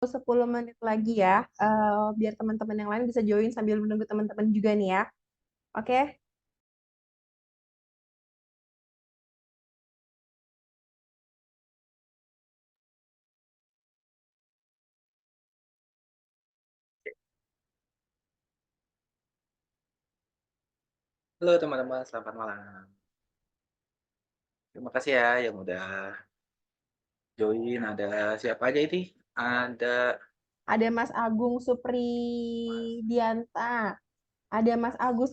10 menit lagi ya, biar teman-teman yang lain bisa join sambil menunggu teman-teman juga nih ya. Oke? Halo teman-teman, selamat malam. Terima kasih ya yang udah join. Ada siapa aja ini? Ada Ada Mas Agung Mas Supridianta, ada Mas Agus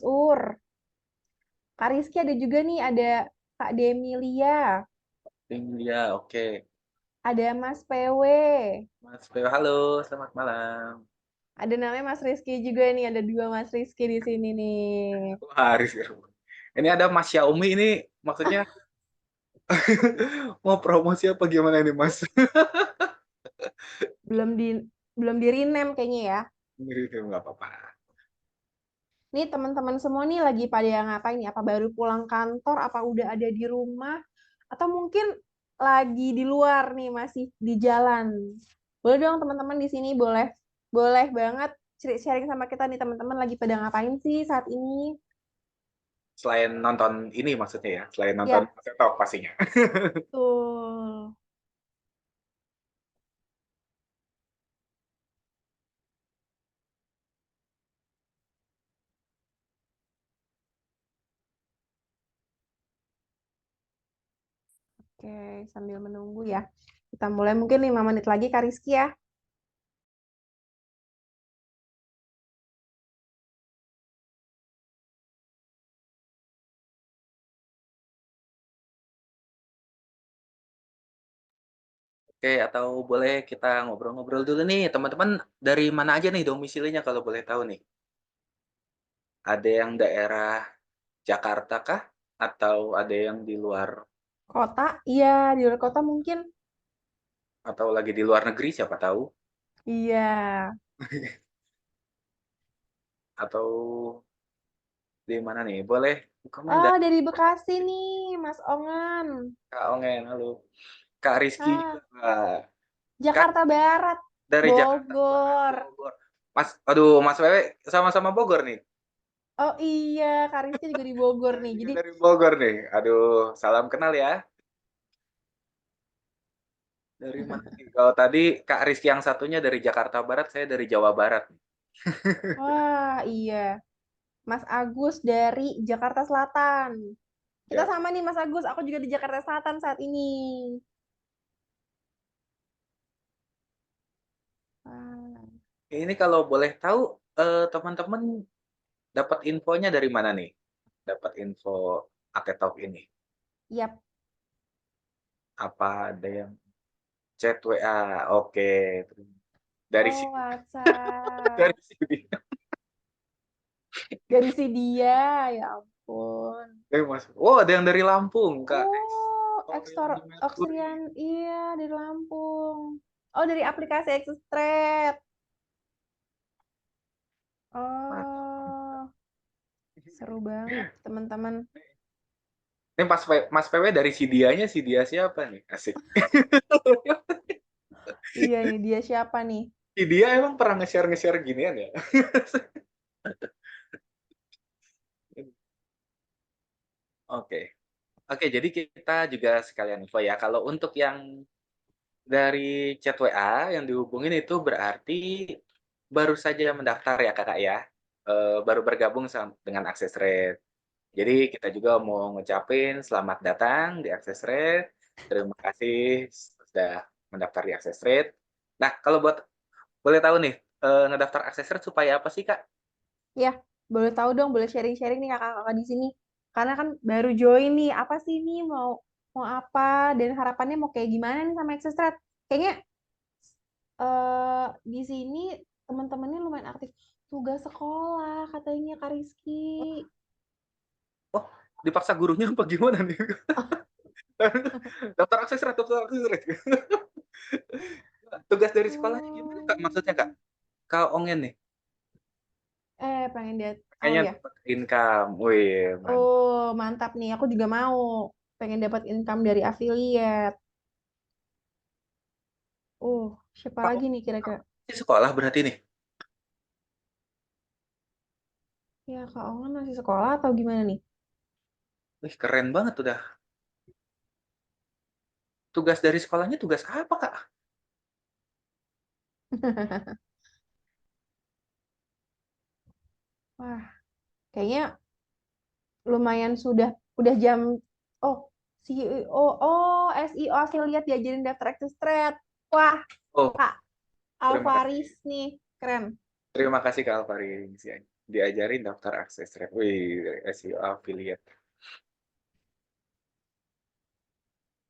Kak Rizky ada juga nih, ada Kak Demilia, Tinggia, oke. ada Mas PW, Mas Beo, halo, selamat malam. ada namanya Mas Rizky juga nih, ada dua Mas Rizky di sini nih. Wah, Haris. Ini ada Mas Xiaomi ini, maksudnya mau promosi apa gimana ini Mas? Belum di belum di rename kayaknya ya. Gitu, nggak apa-apa. Nih teman-teman semua nih lagi pada ngapain nih? Apa baru pulang kantor? Apa udah ada di rumah? Atau mungkin lagi di luar nih, masih di jalan? Boleh dong teman-teman di sini, boleh boleh banget sharing sama kita nih, teman-teman lagi pada ngapain sih saat ini? Selain nonton ini maksudnya ya, selain nonton Ya, Talk pastinya. betul. Oke, sambil menunggu ya. Kita mulai mungkin 5 menit lagi, Kak Rizky ya. Oke, atau boleh kita ngobrol-ngobrol dulu nih, teman-teman dari mana aja nih domisilinya kalau boleh tahu nih? Ada yang daerah Jakarta kah? Atau ada yang di luar Kota, iya, di luar kota mungkin. atau lagi di luar negeri siapa tahu? Iya. Atau di mana nih? Boleh komen Ah, dari dari Bekasi nih, Mas Ongan. Kak Ongen, halo. Kak Rizky juga. Ah, Kak Jakarta Barat, dari Jakarta Barat, Bogor. Bogor. Mas, aduh, Mas Wewe sama-sama Bogor nih. Oh iya, Kak Rizky juga di Bogor Saya nih. juga Jadi, dari Bogor nih. Aduh, salam kenal ya. Dari mana nih? Kalau tadi Kak Rizky yang satunya dari Jakarta Barat, saya dari Jawa Barat. wah iya, Mas Agus dari Jakarta Selatan. Kita Ya. sama nih Mas Agus, aku juga di Jakarta Selatan saat ini. Ah, Ini kalau boleh tahu, teman-teman dapat infonya dari mana nih? Dapat info Aketok ini? yap. Apa ada yang chat WA? Oke. Dari Oh, sini, WhatsApp. dari sini. Dari si dia, ya ampun. Mas. Oh, ada yang dari Lampung, Kak. Oh, Oh, yang Ekstor di Mercury. Oksian, iya dari Lampung. Oh, dari aplikasi Extrade. Mantap. Oh, seru banget teman-teman. Ini Mas PW dari si dianya, si dia siapa nih? Asik. Iya nih, dia siapa nih? Si dia emang pernah nge-share ginian ya? Oke. Oke, jadi kita juga sekalian info ya. Kalau untuk yang dari chat WA yang dihubungin itu berarti baru saja mendaftar ya Kakak ya? Baru bergabung dengan Access Rate. Jadi kita juga mau ngucapin selamat datang di Access Rate. Terima kasih sudah mendaftar di Access Rate. Nah, kalau boleh tahu nih, ngedaftar Access Rate supaya apa sih, Kak? Ya, boleh tahu dong, boleh sharing-sharing nih kakak-kakak di sini. Karena kan baru join nih, apa sih nih mau mau apa dan harapannya mau kayak gimana nih sama Exostrate? Kayaknya di sini teman-temannya lumayan aktif. Tugas sekolah katanya Kak Rizky. Oh, dipaksa gurunya apa gimana nih? Daftar Access Rate. Tugas dari sekolahnya gimana, Kak? Maksudnya, Kak? Oh, Kak Ongen nih, pengen dia tahu kayaknya ya. dapat income. Wih, mantap. Oh, mantap nih. Aku juga mau. Pengen dapat income dari affiliate. Uh. Siapa Kamu lagi nih kira-kira? masih sekolah berarti nih? Ya, Kak Ongan masih sekolah atau gimana nih? Wih, keren banget udah. Tugas dari sekolahnya tugas apa, Kak? Wah, kayaknya lumayan udah jam oh CEO SEO affiliate diajarin daftar Access Trade. Wah, Oh, Kak terima kasih. Alvaris nih, keren. Terima kasih Kak Alvari. Diajarin daftar akses rep. Wih, SEO affiliate.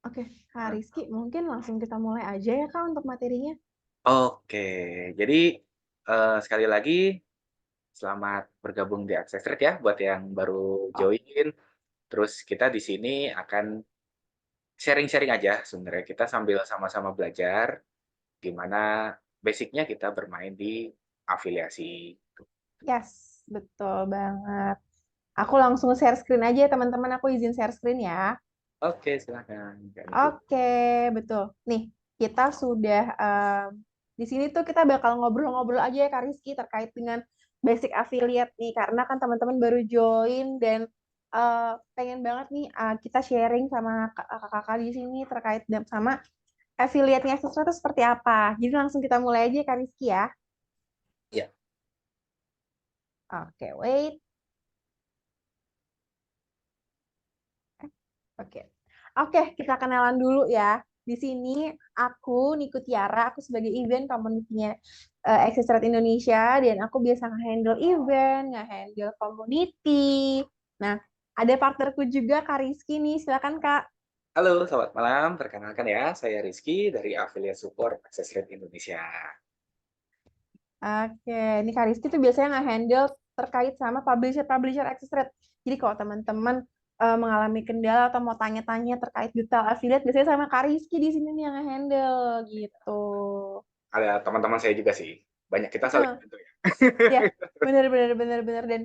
Oke, Kak Nah, Rizky, mungkin langsung kita mulai aja ya Kak untuk materinya. oke, jadi sekali lagi selamat bergabung di Akses Rate ya buat yang baru Oh, join. Terus kita di sini akan sharing-sharing aja sebenarnya. Kita sambil sama-sama belajar gimana basicnya kita bermain di afiliasi. yes, betul banget. Aku langsung share screen aja ya teman-teman, aku izin share screen ya. Oke, silakan Kak Niki. Oke, betul. Nih, kita sudah di sini tuh kita bakal ngobrol-ngobrol aja ya Kak Rizky terkait dengan basic affiliate nih karena kan teman-teman baru join dan pengen banget nih kita sharing sama kakak-kakak di sini terkait sama affiliate-nya sesuatu seperti apa. Jadi langsung kita mulai aja ya Kak Rizky ya. Iya. Oke, wait. Oke. Oke, kita kenalan dulu ya. Di sini aku Niku Tiara, aku sebagai event community-nya Access Trade Indonesia dan aku biasa nge-handle event, nge-handle community. Nah, ada partnerku juga Kak Rizky nih, silakan Kak. Halo, selamat malam. Perkenalkan ya, saya Rizky dari Affiliate Support Akses Rate Indonesia. Oke, ini Kak Rizky tuh biasanya nge-handle terkait sama publisher-publisher Access Trade. Jadi kalau teman-teman mengalami kendala atau mau tanya-tanya terkait detail affiliate, biasanya sama Kak Rizky di sini nih yang nge-handle gitu. Ada teman-teman saya juga sih. Banyak kita saling bantu ya. Ya, benar-benar benar-benar dan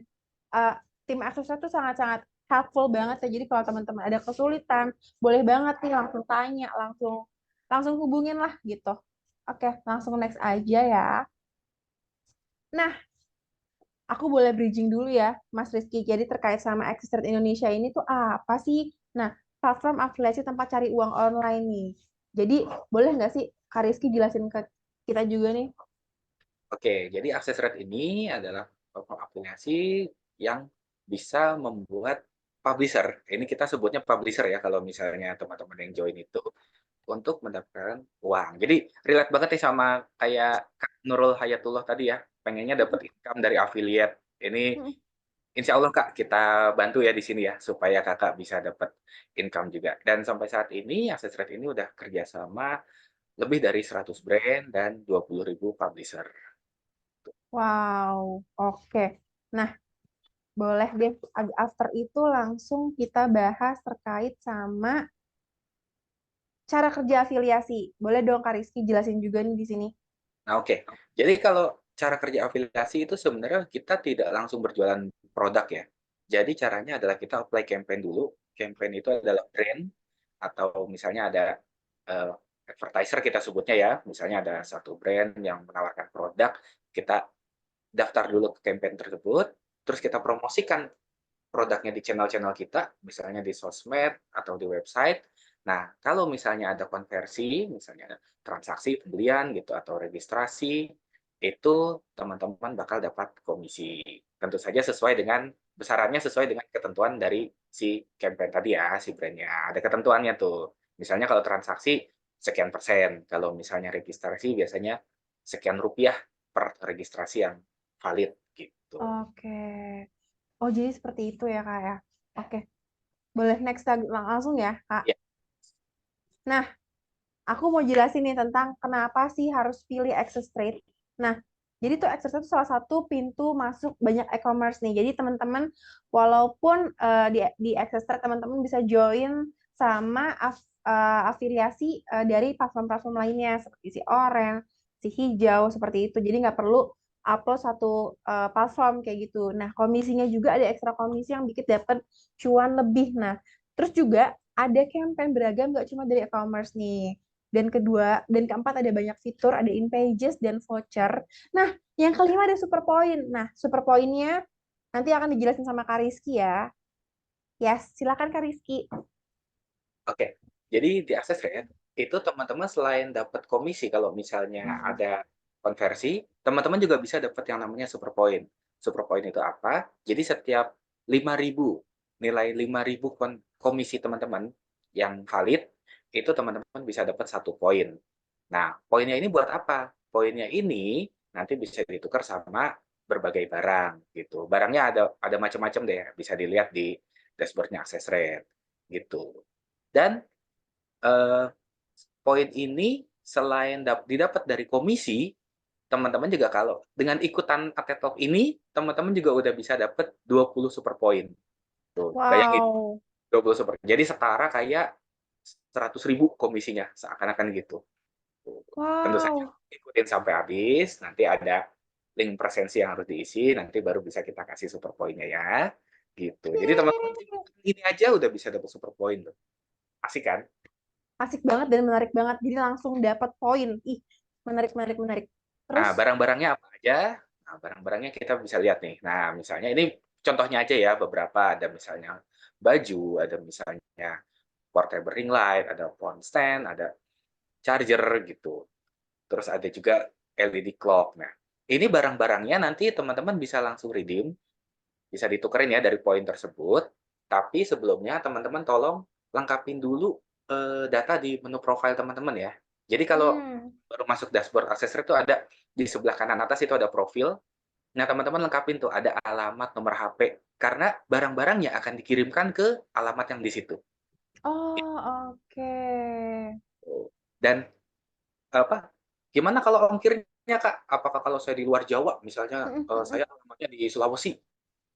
uh, tim aksesnya tuh sangat-sangat helpful banget ya. Jadi kalau teman-teman ada kesulitan, boleh banget nih langsung tanya, langsung langsung hubungin lah gitu. Oke, langsung next aja ya. Nah, aku boleh bridging dulu ya, Mas Rizky. Jadi terkait sama Access Trade Indonesia ini tuh apa sih? Nah, platform afiliasi tempat cari uang online nih. Jadi boleh nggak sih Kak Rizky jelasin ke kita juga nih? Oke, jadi akses rate ini adalah platform aplikasi yang bisa membuat publisher. Ini kita sebutnya publisher ya kalau misalnya teman-teman yang join itu untuk mendapatkan uang. Jadi relate banget nih sama kayak Kak Nurul Hayatullah tadi ya, pengennya dapat income dari affiliate. Ini insya Allah Kak, kita bantu ya di sini ya, supaya Kakak bisa dapat income juga. Dan sampai saat ini, Akses Rate ini udah kerjasama lebih dari 100 brand dan 20.000 publisher. Wow, oke. Nah, boleh deh, after itu langsung kita bahas terkait sama cara kerja afiliasi. Boleh dong Kak Rizky jelasin juga nih di sini. Nah, oke. Jadi kalau cara kerja afiliasi itu sebenarnya kita tidak langsung berjualan produk ya. Jadi caranya adalah kita apply campaign dulu. Campaign itu adalah brand atau misalnya ada eh, advertiser kita sebutnya ya. Misalnya ada satu brand yang menawarkan produk, kita daftar dulu ke campaign tersebut, terus kita promosikan produknya di channel-channel kita, misalnya di sosmed atau di website. Nah, kalau misalnya ada konversi, misalnya ada transaksi pembelian gitu atau registrasi, itu teman-teman bakal dapat komisi. Tentu saja sesuai dengan besarannya sesuai dengan ketentuan dari si campaign tadi ya, si brandnya. Ada ketentuannya tuh. Misalnya kalau transaksi sekian persen, kalau misalnya registrasi biasanya sekian rupiah per registrasi yang valid gitu. Oke. Oh, jadi seperti itu ya Kak ya. Oke, boleh next langsung ya Kak. Ya, Nah, aku mau jelasin nih tentang kenapa sih harus pilih Access Trade. Nah, jadi tuh Access Trade itu salah satu pintu masuk banyak e-commerce nih. Jadi teman-teman walaupun di Access Trade teman-teman bisa join sama afiliasi dari platform-platform lainnya seperti si Orange, si Hijau seperti itu. Jadi nggak perlu upload satu platform kayak gitu. Nah, komisinya juga ada ekstra komisi yang bikin dapat cuan lebih. Nah, terus juga ada campaign beragam nggak cuma dari e-commerce nih. dan keempat ada banyak fitur, ada in pages dan voucher. Nah, yang kelima ada super point. Nah, super pointnya nanti akan dijelasin sama Kak Rizky ya. Yes, silakan Kak Rizky. Oke, jadi di akses rate itu teman-teman selain dapat komisi kalau misalnya ada konversi, teman-teman juga bisa dapat yang namanya super point. Super point itu apa? Jadi setiap 5.000 nilai 5.000 komisi teman-teman yang valid, itu teman-teman bisa dapat 1 poin. Nah, poinnya ini buat apa? Poinnya ini nanti bisa ditukar sama berbagai barang gitu. Barangnya ada macam-macam deh, bisa dilihat di dashboardnya Access Rate gitu. Dan eh, poin ini selain didapat dari komisi, teman-teman juga kalau dengan ikutan Atlet Talk ini, teman-teman juga udah bisa dapat 20 super poin. Tuh, bayangin Wow. 20 super. Jadi setara kayak 100.000 komisinya, seakan-akan gitu. Tuh. Tentu saja Wow. ikutin sampai habis, nanti ada link presensi yang harus diisi, nanti baru bisa kita kasih super poinnya ya. Gitu. Jadi teman-teman ini aja udah bisa dapat super poin tuh. Asik kan? Asik banget dan menarik banget. Jadi langsung dapat poin. Ih, menarik, menarik, menarik. Nah, Terus, barang-barangnya apa aja? Nah, barang-barangnya kita bisa lihat nih. Nah, misalnya ini contohnya aja ya, beberapa ada misalnya baju, ada misalnya portable ring light, ada phone stand, ada charger gitu. Terus ada juga LED clock. Nah, ini barang-barangnya nanti teman-teman bisa langsung redeem, bisa ditukerin ya dari poin tersebut. Tapi sebelumnya teman-teman tolong lengkapin dulu data di menu profile teman-teman ya. Jadi kalau hmm, baru masuk dashboard aksesori itu ada di sebelah kanan atas itu ada profil. Nah, teman-teman lengkapin tuh ada alamat, nomor HP, karena barang-barangnya akan dikirimkan ke alamat yang di situ. oh, oke. Dan apa? Gimana kalau ongkirnya, Kak? Apakah kalau saya di luar Jawa, misalnya Mm, mm, mm. saya alamatnya di Sulawesi,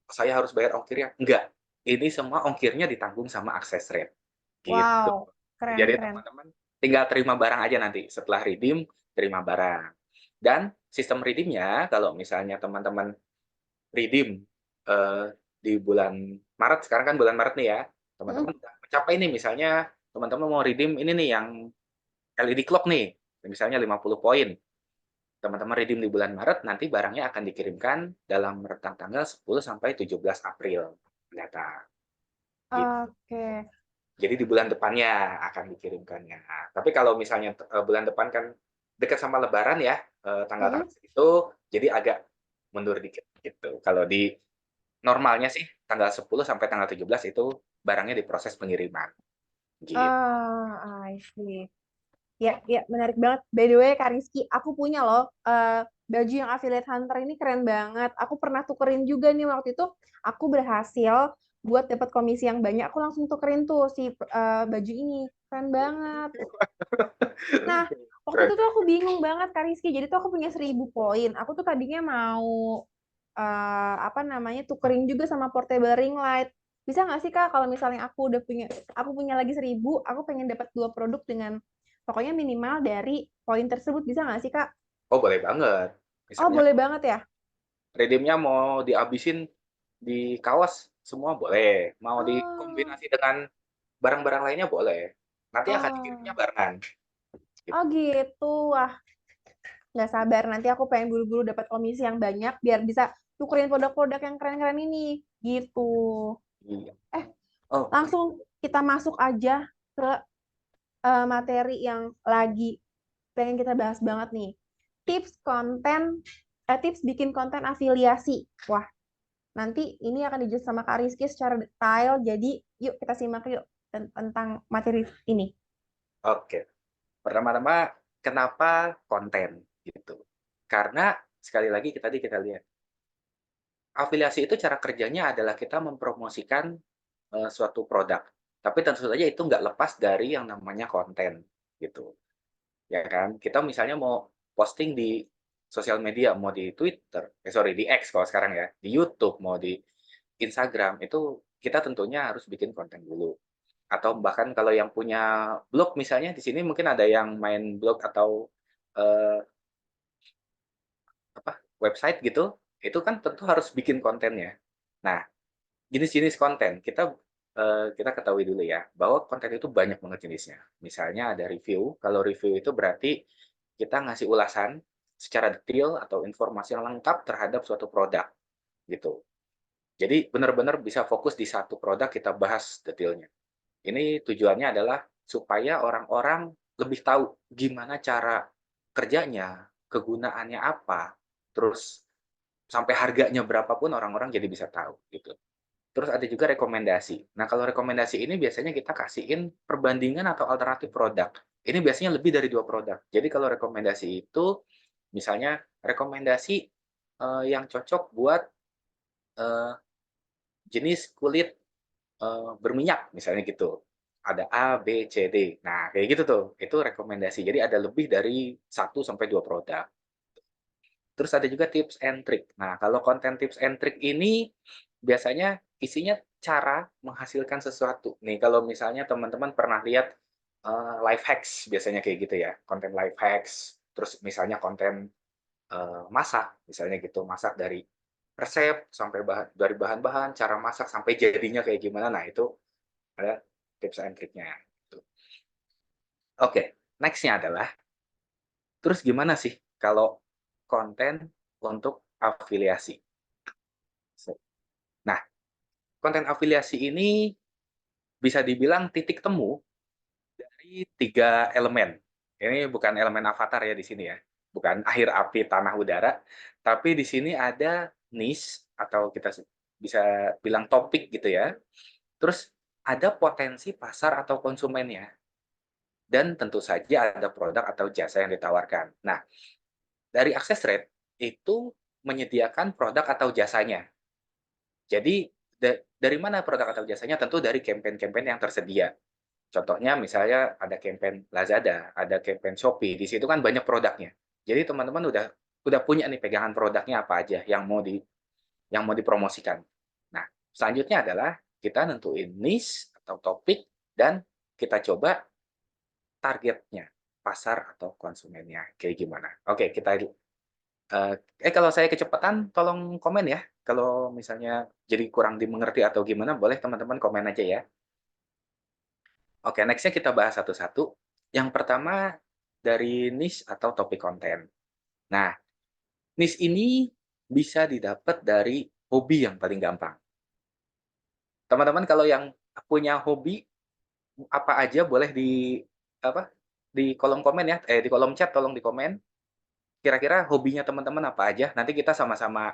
saya harus bayar ongkirnya? Enggak. Ini semua ongkirnya ditanggung sama Access Rate. Gitu. Wow, keren, Jadi keren. teman-teman tinggal terima barang aja nanti. Setelah redeem, terima barang. Dan sistem redeemnya, kalau misalnya teman-teman redeem di bulan Maret, sekarang kan bulan Maret nih ya, Mm, teman-teman udah mencapai nih, misalnya teman-teman mau redeem ini nih yang LED clock nih, misalnya 50 poin. Teman-teman redeem di bulan Maret, nanti barangnya akan dikirimkan dalam rentang tanggal 10 sampai 17 April mendatang. Gitu. oke. Jadi di bulan depannya akan dikirimkannya. Nah, tapi kalau misalnya bulan depan kan dekat sama Lebaran ya, Mm, tanggal-tanggal itu, jadi agak mundur dikit gitu. Kalau di normalnya sih tanggal 10 sampai tanggal 17 itu barangnya diproses pengiriman, gitu. I see. Ya, ya, menarik banget. By the way, Kak Rizky, aku punya loh baju yang Affiliate Hunter ini keren banget. Aku pernah tukerin juga nih waktu itu. Aku berhasil buat dapat komisi yang banyak. Aku langsung tukerin tuh si baju ini. Keren banget. Nah, waktu itu Keren. tuh aku bingung banget Kak Rizky. Jadi tuh aku punya 1.000 poin. Aku tuh tadinya mau apa namanya tukerin juga sama portable ring light. Bisa nggak sih Kak kalau misalnya aku punya lagi 1.000, aku pengen dapat 2 produk dengan pokoknya minimal dari poin tersebut. Bisa nggak sih Kak? Oh, boleh banget. Oh, Misalnya boleh banget ya? redeemnya mau dihabisin di kaos, semua boleh. Mau Oh, dikombinasi dengan barang-barang lainnya boleh. Nanti akan dikirimnya oh, barengan. oh gitu. Wah, nggak sabar. Nanti aku pengen buru-buru dapat komisi yang banyak biar bisa tukerin produk-produk yang keren-keren ini. Gitu. Iya. Eh, Oh, langsung kita masuk aja ke materi yang lagi pengen kita bahas banget nih. Tips bikin konten afiliasi. Wah, nanti ini akan dijelasin sama Kak Rizky secara detail. Jadi, yuk kita simak yuk tentang materi ini. oke. Pertama-tama, kenapa konten gitu? Karena sekali lagi tadi kita lihat, afiliasi itu cara kerjanya adalah kita mempromosikan suatu produk. Tapi tentu saja itu nggak lepas dari yang namanya konten gitu. Ya kan? Kita misalnya mau posting di sosial media, mau di Twitter, sorry di X kalau sekarang ya, di YouTube, mau di Instagram, itu kita tentunya harus bikin konten dulu. Atau bahkan kalau yang punya blog misalnya di sini mungkin ada yang main blog atau eh, apa website gitu, itu kan tentu harus bikin kontennya. Nah, jenis-jenis konten kita kita ketahui dulu ya, bahwa konten itu banyak banget jenisnya. Misalnya ada review, kalau review itu berarti kita ngasih ulasan secara detail atau informasi yang lengkap terhadap suatu produk, gitu. Jadi benar-benar bisa fokus di satu produk kita bahas detailnya. Ini tujuannya adalah supaya orang-orang lebih tahu gimana cara kerjanya, kegunaannya apa, terus sampai harganya berapa pun orang-orang jadi bisa tahu, gitu. Terus ada juga rekomendasi. Nah, kalau rekomendasi ini biasanya kita kasihin perbandingan atau alternatif produk. Ini biasanya lebih dari 2 produk. Jadi kalau rekomendasi itu misalnya rekomendasi, yang cocok buat, eee, jenis kulit, berminyak misalnya gitu. Ada A, B, C, D. Nah, kayak gitu tuh, itu rekomendasi. Jadi ada lebih dari 1 sampai 2 produk. Terus ada juga tips and trick. Nah, kalau konten tips and trick ini biasanya isinya cara menghasilkan sesuatu. Nih, kalau misalnya teman-teman pernah lihat, life hacks biasanya kayak gitu ya, konten life hacks, terus misalnya konten, masak, misalnya gitu, masak dari resep sampai dari bahan-bahan, cara masak sampai jadinya kayak gimana. Nah, itu ada tips and trick-nya, gitu. Oke, next-nya adalah, terus gimana sih kalau konten untuk afiliasi? Nah, konten afiliasi ini bisa dibilang titik temu dari 3 elemen. Ini bukan elemen avatar ya di sini ya, bukan air, api, tanah, udara, tapi di sini ada niche atau kita bisa bilang topik gitu ya, terus ada potensi pasar atau konsumennya, dan tentu saja ada produk atau jasa yang ditawarkan. Nah, dari akses rate itu menyediakan produk atau jasanya. Jadi dari mana produk atau jasanya? Tentu dari campaign-campaign yang tersedia. Contohnya misalnya ada campaign Lazada, ada campaign Shopee, di situ kan banyak produknya. Jadi teman-teman udah punya nih pegangan produknya apa aja yang mau dipromosikan. Nah, selanjutnya adalah kita nentuin niche atau topik dan kita coba targetnya, pasar atau konsumennya kayak gimana. Oke, kalau saya kecepatan tolong komen ya. Kalau misalnya jadi kurang dimengerti atau gimana, boleh teman-teman komen aja ya. Oke, next-nya kita bahas satu-satu. Yang pertama dari niche atau topik konten. Nah, niche ini bisa didapat dari hobi yang paling gampang. Teman-teman kalau yang punya hobi apa aja boleh apa, di kolom komen ya, di kolom chat tolong di komen, kira-kira hobinya teman-teman apa aja, nanti kita sama-sama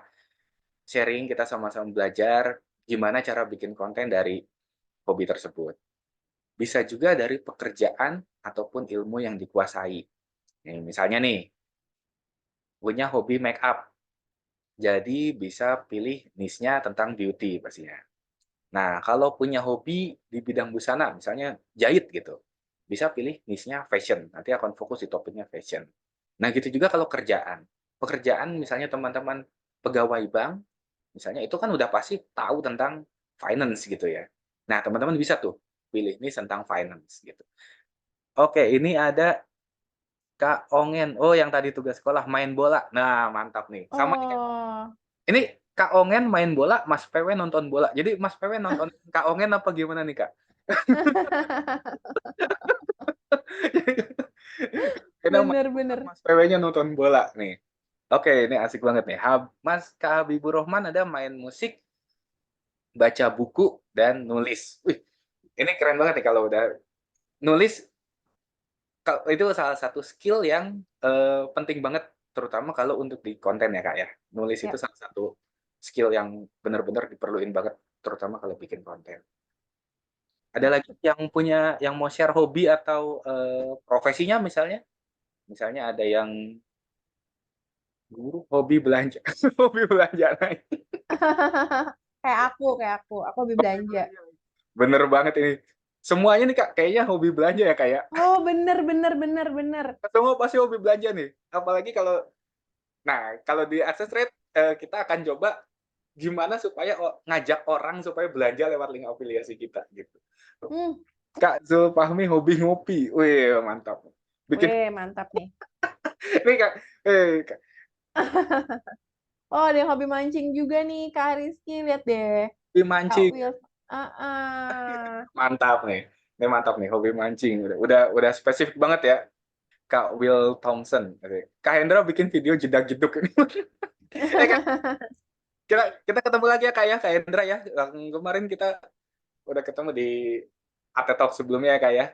sharing, kita sama-sama belajar gimana cara bikin konten dari hobi tersebut. Bisa juga dari pekerjaan ataupun ilmu yang dikuasai. Nih, misalnya nih, punya hobi make up, jadi bisa pilih niche-nya tentang beauty pastinya. Nah, kalau punya hobi di bidang busana, misalnya jahit gitu, bisa pilih niche-nya fashion, nanti akan fokus di topiknya fashion. Nah, gitu juga kalau kerjaan. Pekerjaan misalnya teman-teman pegawai bank, misalnya itu kan udah pasti tahu tentang finance gitu ya. Nah, teman-teman bisa tuh pilih niche tentang finance gitu. Oke, ini ada Kak Ongen. Oh, yang tadi tugas sekolah main bola. Nah, mantap nih. Sama nih Kak. Oh. Ini Kak Ongen main bola, Mas PW nonton bola. Jadi Mas PW nonton Kak Ongen apa gimana nih, Kak? Karena main bola, Bener-bener. Mas PW-nya nonton bola nih. Oke, ini asik banget nih. Mas Kak Habibur Rahman ada main musik, baca buku, dan nulis. Wih, ini keren banget nih kalau udah nulis. Itu salah satu skill yang, penting banget, terutama kalau untuk di konten ya, Kak, ya. Nulis itu Ya. salah satu skill yang benar-benar diperluin banget, terutama kalau bikin konten. Ada Ya. lagi yang mau share hobi atau, profesinya misalnya? Misalnya ada yang guru, hobi belanja hobi belanja naik. Kayak aku hobi Hobi belanja. belanja. Bener banget ini. Semuanya nih, Kak, kayaknya hobi belanja ya, Kak, ya? Oh, bener, bener, bener, bener. Semua pasti hobi belanja nih. Apalagi kalau kalau di Access Trade, kita akan coba gimana supaya ngajak orang supaya belanja lewat link afiliasi kita gitu. Hmm, Kak Zulfahmi hobi ngopi, wih mantap. Bikin weh, mantap nih. nih Kak, Kak, Oh, ada yang hobi mancing juga nih, Kak Rizky. Lihat deh. hobi Kak mancing, Will. Heeh. Mantap nih. Ini mantap nih, hobi mancing. Udah spesifik banget ya, Kak Will Thompson. Oke. Kak Hendra bikin video jedak-jeduk ini. Eh, Kak, kita kita ketemu lagi ya, Kak ya, Kak Hendra ya. Yang kemarin kita udah ketemu di AT Talk sebelumnya ya, Kak ya.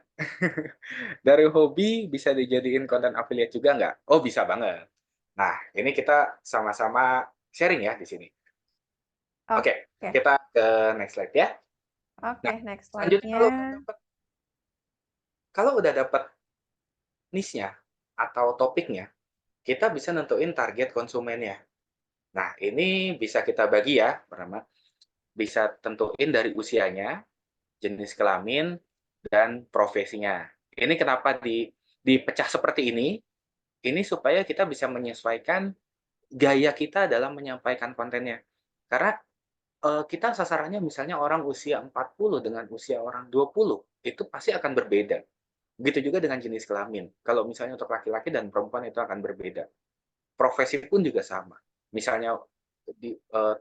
Dari hobi bisa dijadiin konten affiliate juga nggak? Oh, bisa banget. Nah, ini kita sama-sama sharing ya di sini. Oke, Oke, kita ke next slide ya. oke, Nah, next selanjutnya slide-nya. kalau udah dapat niche-nya atau topiknya, kita bisa nentuin target konsumennya. Nah, ini bisa kita bagi ya, pertama bisa tentuin dari usianya, jenis kelamin, dan profesinya. Ini kenapa dipecah seperti ini? Ini supaya kita bisa menyesuaikan gaya kita dalam menyampaikan kontennya. Karena kita sasarannya misalnya orang usia 40 dengan usia orang 20, itu pasti akan berbeda. Begitu juga dengan jenis kelamin. Kalau misalnya untuk laki-laki dan perempuan itu akan berbeda. Profesi pun juga sama. Misalnya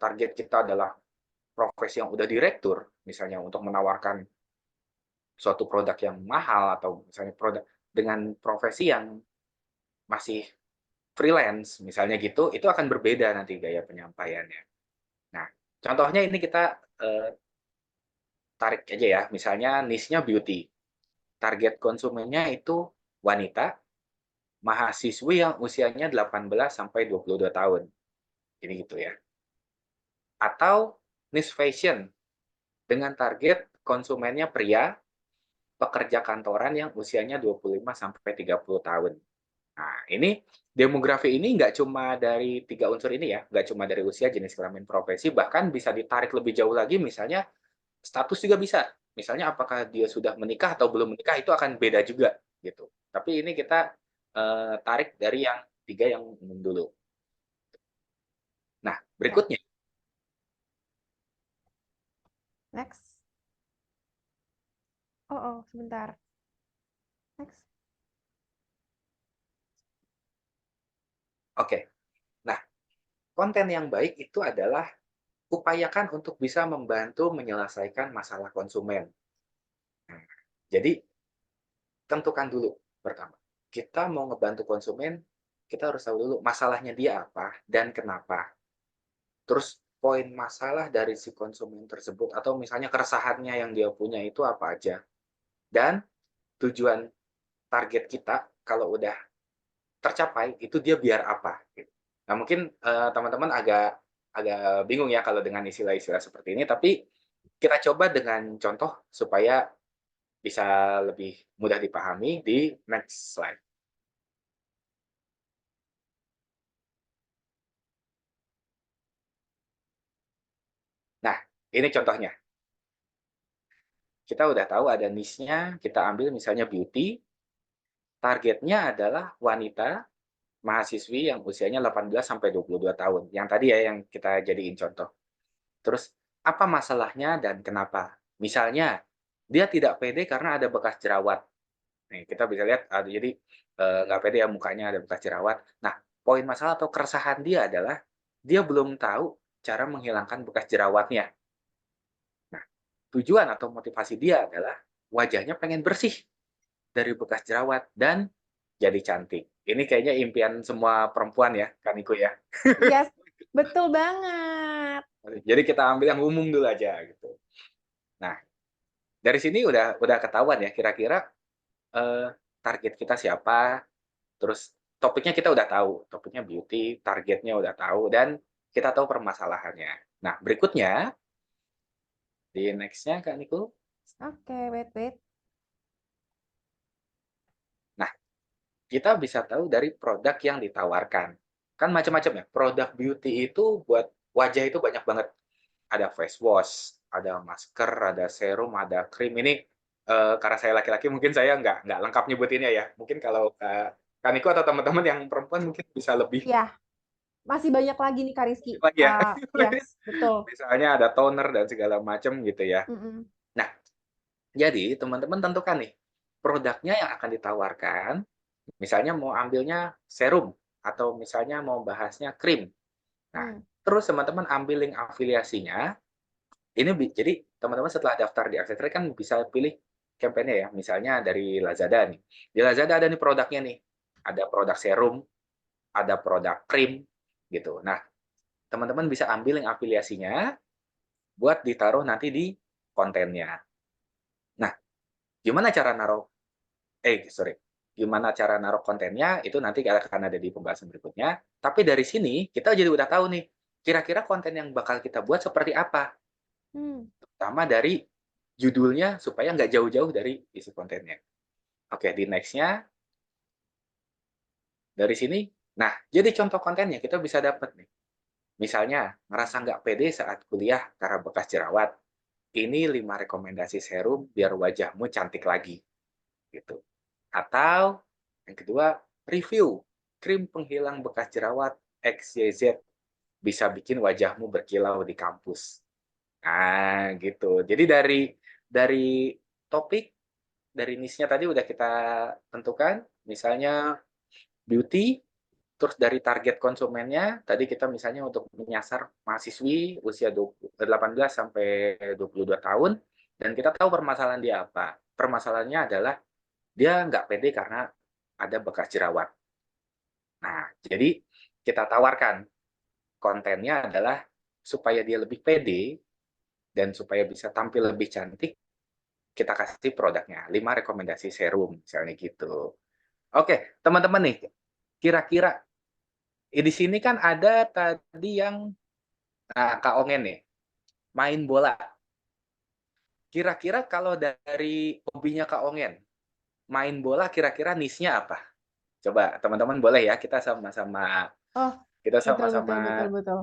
target kita adalah profesi yang udah direktur, misalnya untuk menawarkan suatu produk yang mahal atau misalnya produk dengan profesi yang masih freelance, misalnya gitu, itu akan berbeda nanti gaya penyampaiannya. Nah, contohnya ini kita tarik aja ya, misalnya niche-nya beauty. Target konsumennya itu wanita, mahasiswi yang usianya 18 sampai 22 tahun. Ini gitu ya. Atau niche fashion dengan target konsumennya pria, pekerja kantoran yang usianya 25 sampai 30 tahun. Nah, ini demografi ini nggak cuma dari 3 unsur ini ya, nggak cuma dari usia, jenis kelamin, profesi, bahkan bisa ditarik lebih jauh lagi, misalnya status juga bisa. Misalnya apakah dia sudah menikah atau belum menikah, itu akan beda juga, gitu. Tapi ini kita tarik dari yang 3 yang umum dulu. Nah, Ya, berikutnya, next. Oh, oh, sebentar. Next. oke. Nah, konten yang baik itu adalah upayakan untuk bisa membantu menyelesaikan masalah konsumen. Nah, jadi tentukan dulu pertama, kita mau ngebantu konsumen, kita harus tahu dulu masalahnya dia apa dan kenapa. Terus poin masalah dari si konsumen tersebut atau misalnya keresahannya yang dia punya itu apa aja. Dan tujuan target kita kalau udah tercapai itu dia biar apa gitu. Nah, mungkin teman-teman agak agak bingung ya kalau dengan istilah-istilah seperti ini, tapi kita coba dengan contoh supaya bisa lebih mudah dipahami di next slide. Nah, ini contohnya. Kita udah tahu ada niche-nya, kita ambil misalnya beauty, targetnya adalah wanita mahasiswi yang usianya 18 sampai 22 tahun, yang tadi ya yang kita jadiin contoh. Terus apa masalahnya dan kenapa? Misalnya, dia tidak pede karena ada bekas jerawat. Nih, kita bisa lihat, jadi, nggak pede ya mukanya ada bekas jerawat. Nah, poin masalah atau keresahan dia adalah, dia belum tahu cara menghilangkan bekas jerawatnya. Nah, tujuan atau motivasi dia adalah wajahnya pengen bersih dari bekas jerawat dan jadi cantik. Ini kayaknya impian semua perempuan ya, Kaniko ya. Yes, betul banget. Jadi kita ambil yang umum dulu aja gitu. Nah, dari sini udah ketahuan ya kira-kira, target kita siapa, terus topiknya kita udah tahu, topiknya beauty, targetnya udah tahu, dan kita tahu permasalahannya. Nah, berikutnya, di next-nya Kak Niko. Oke, wait, wait. Nah, kita bisa tahu dari produk yang ditawarkan. Kan macam-macam ya, produk beauty itu buat wajah itu banyak banget. Ada face wash, ada masker, ada serum, ada krim. Ini, karena saya laki-laki mungkin saya nggak lengkap nyebutinnya ya. Mungkin kalau, Kak Niko atau teman-teman yang perempuan mungkin bisa lebih Ya, masih banyak lagi nih Kak Rizky. lagi ya. Yes, betul. Misalnya ada toner dan segala macam gitu ya. Mm-mm. Nah, jadi teman-teman tentukan nih, produknya yang akan ditawarkan, misalnya mau ambilnya serum atau misalnya mau bahasnya krim. Nah, Mm. terus teman-teman ambil link afiliasinya, Jadi teman-teman setelah daftar di Accessory kan bisa pilih campaign-nya ya, misalnya dari Lazada nih. Di Lazada ada nih produknya nih, ada produk serum, ada produk krim, gitu. Nah, teman-teman bisa ambil yang afiliasinya buat ditaruh nanti di kontennya. Nah, gimana cara sorry, gimana cara naruh kontennya itu nanti akan ada di pembahasan berikutnya. Tapi dari sini kita jadi udah tahu nih, kira-kira konten yang bakal kita buat seperti apa. Hmm. Terutama dari judulnya supaya nggak jauh-jauh dari isi kontennya. Oke, di next-nya dari sini. Nah, jadi contoh kontennya kita bisa dapat nih. Misalnya, ngerasa nggak pede saat kuliah karena bekas jerawat. Ini 5 rekomendasi serum biar wajahmu cantik lagi, gitu. Atau yang kedua, review krim penghilang bekas jerawat XYZ bisa bikin wajahmu berkilau di kampus. Nah, gitu. Jadi dari topik, dari niche-nya tadi udah kita tentukan, misalnya beauty, terus dari target konsumennya, tadi kita misalnya untuk menyasar mahasiswi usia 18 sampai 22 tahun, dan kita tahu permasalahan dia apa. Permasalahannya adalah dia nggak pede karena ada bekas jerawat. Nah, jadi kita tawarkan kontennya adalah supaya dia lebih pede dan supaya bisa tampil lebih cantik, kita kasih produknya, 5 rekomendasi serum, misalnya gitu. Oke, teman-teman nih, kira-kira di sini kan ada tadi yang Kak Ongen nih, main bola. Kira-kira kalau dari hobinya Kak Ongen, main bola kira-kira niche-nya apa? Coba teman-teman boleh ya Oh, kita betul, betul, betul, sama-sama betul.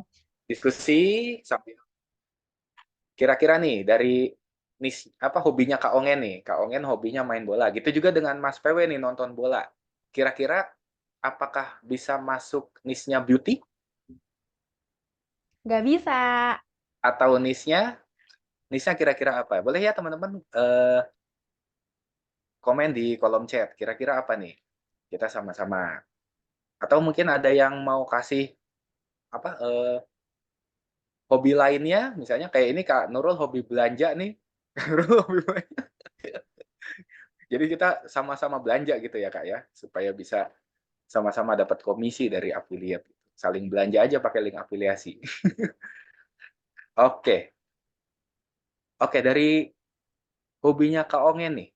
diskusi sambil kira-kira nih dari niche apa hobinya Kak Ongen nih. Kak Ongen hobinya main bola. Gitu juga dengan Mas PW nih nonton bola. Kira-kira apakah bisa masuk niche-nya beauty Nggak bisa. atau niche-nya kira-kira apa? Boleh ya teman-teman komen di kolom chat. Kira-kira apa nih? Kita sama-sama. Atau mungkin ada yang mau kasih apa hobi lainnya, misalnya kayak ini Kak Nurul hobi belanja nih. Nurul hobi belanja. Jadi kita sama-sama belanja gitu ya Kak ya, supaya bisa sama-sama dapat komisi dari affiliate. Saling belanja aja pakai link afiliasi. Oke. Oke, dari hobinya Kak Ongen nih.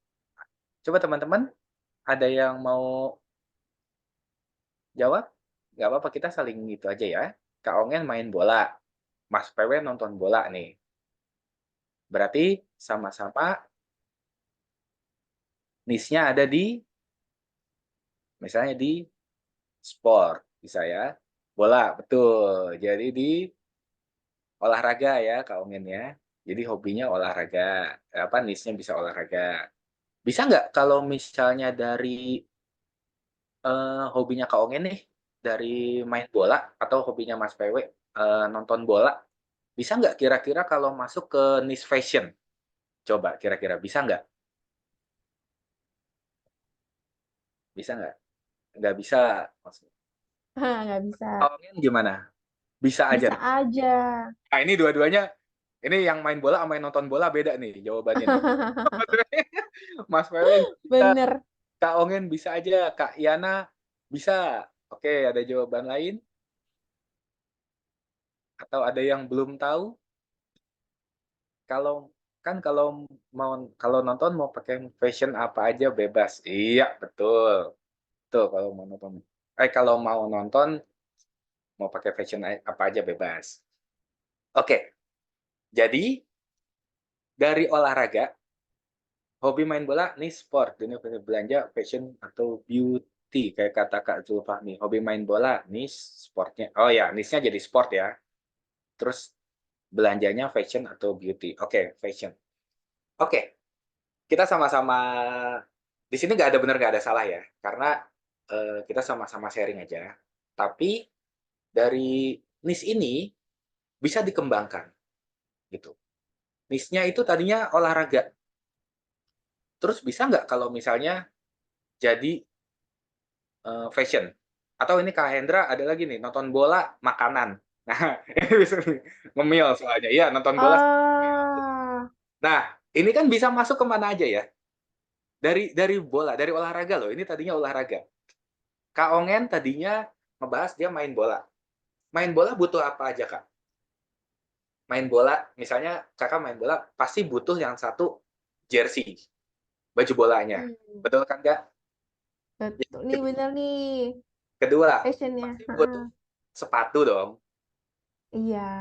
Coba teman-teman ada yang mau jawab? Nggak apa-apa, kita saling itu aja ya. Kak Ongen main bola, Mas PW nonton bola nih. Berarti sama-sama niche-nya ada di misalnya di sport, bisa ya. Bola, betul. Jadi di olahraga ya Kak Ongen ya. Jadi hobinya olahraga, apa, niche-nya bisa olahraga. Bisa nggak kalau misalnya dari, hobinya Kak Ongen nih, dari main bola atau hobinya Mas PW, nonton bola, bisa nggak kira-kira kalau masuk ke niche fashion? Coba kira-kira bisa nggak? Bisa nggak? Nggak bisa maksudnya. Nggak bisa. Kak Ongen gimana? Bisa aja Bisa nih? aja. Nah ini dua-duanya, ini yang main bola sama yang nonton bola beda nih jawabannya nih. Mas PW bisa, Bener. Kak Ongen bisa aja, Kak Yana bisa. Oke, ada jawaban lain? Atau ada yang belum tahu? Kalau kan kalau nonton mau pakai fashion apa aja bebas. Iya, betul. Betul kalau mau nonton. Kalau mau nonton mau pakai fashion apa aja bebas. Oke, jadi dari olahraga, hobi main bola nih sport, dunia belanja, fashion atau beauty kayak kata Kak Zulfahmi. Hobi main bola nih sportnya. Oh ya, niche-nya jadi sport ya. Terus belanjanya fashion atau beauty. Oke, fashion. Oke, kita sama-sama di sini nggak ada benar nggak ada salah ya, karena kita sama-sama sharing aja. Tapi dari niche ini bisa dikembangkan gitu. Niche-nya itu tadinya olahraga, terus bisa nggak kalau misalnya jadi fashion? Atau ini Kak Hendra ada lagi nih nonton bola makanan. Nah, ini bisa nih, ngemil soalnya. Iya nonton bola Oh, ngemil. Nah, ini kan bisa masuk ke mana aja ya. Dari bola, dari olahraga loh. Ini tadinya olahraga. Kak Ongen tadinya ngebahas dia main bola. Main bola butuh apa aja, Kak? Main bola, misalnya Kakak main bola, pasti butuh yang satu jersey, baju bolanya. Hmm, Betul kan, Kak? betul. Nih bener nih Kedua, fashionnya. pasti Heeh. butuh sepatu dong. Iya.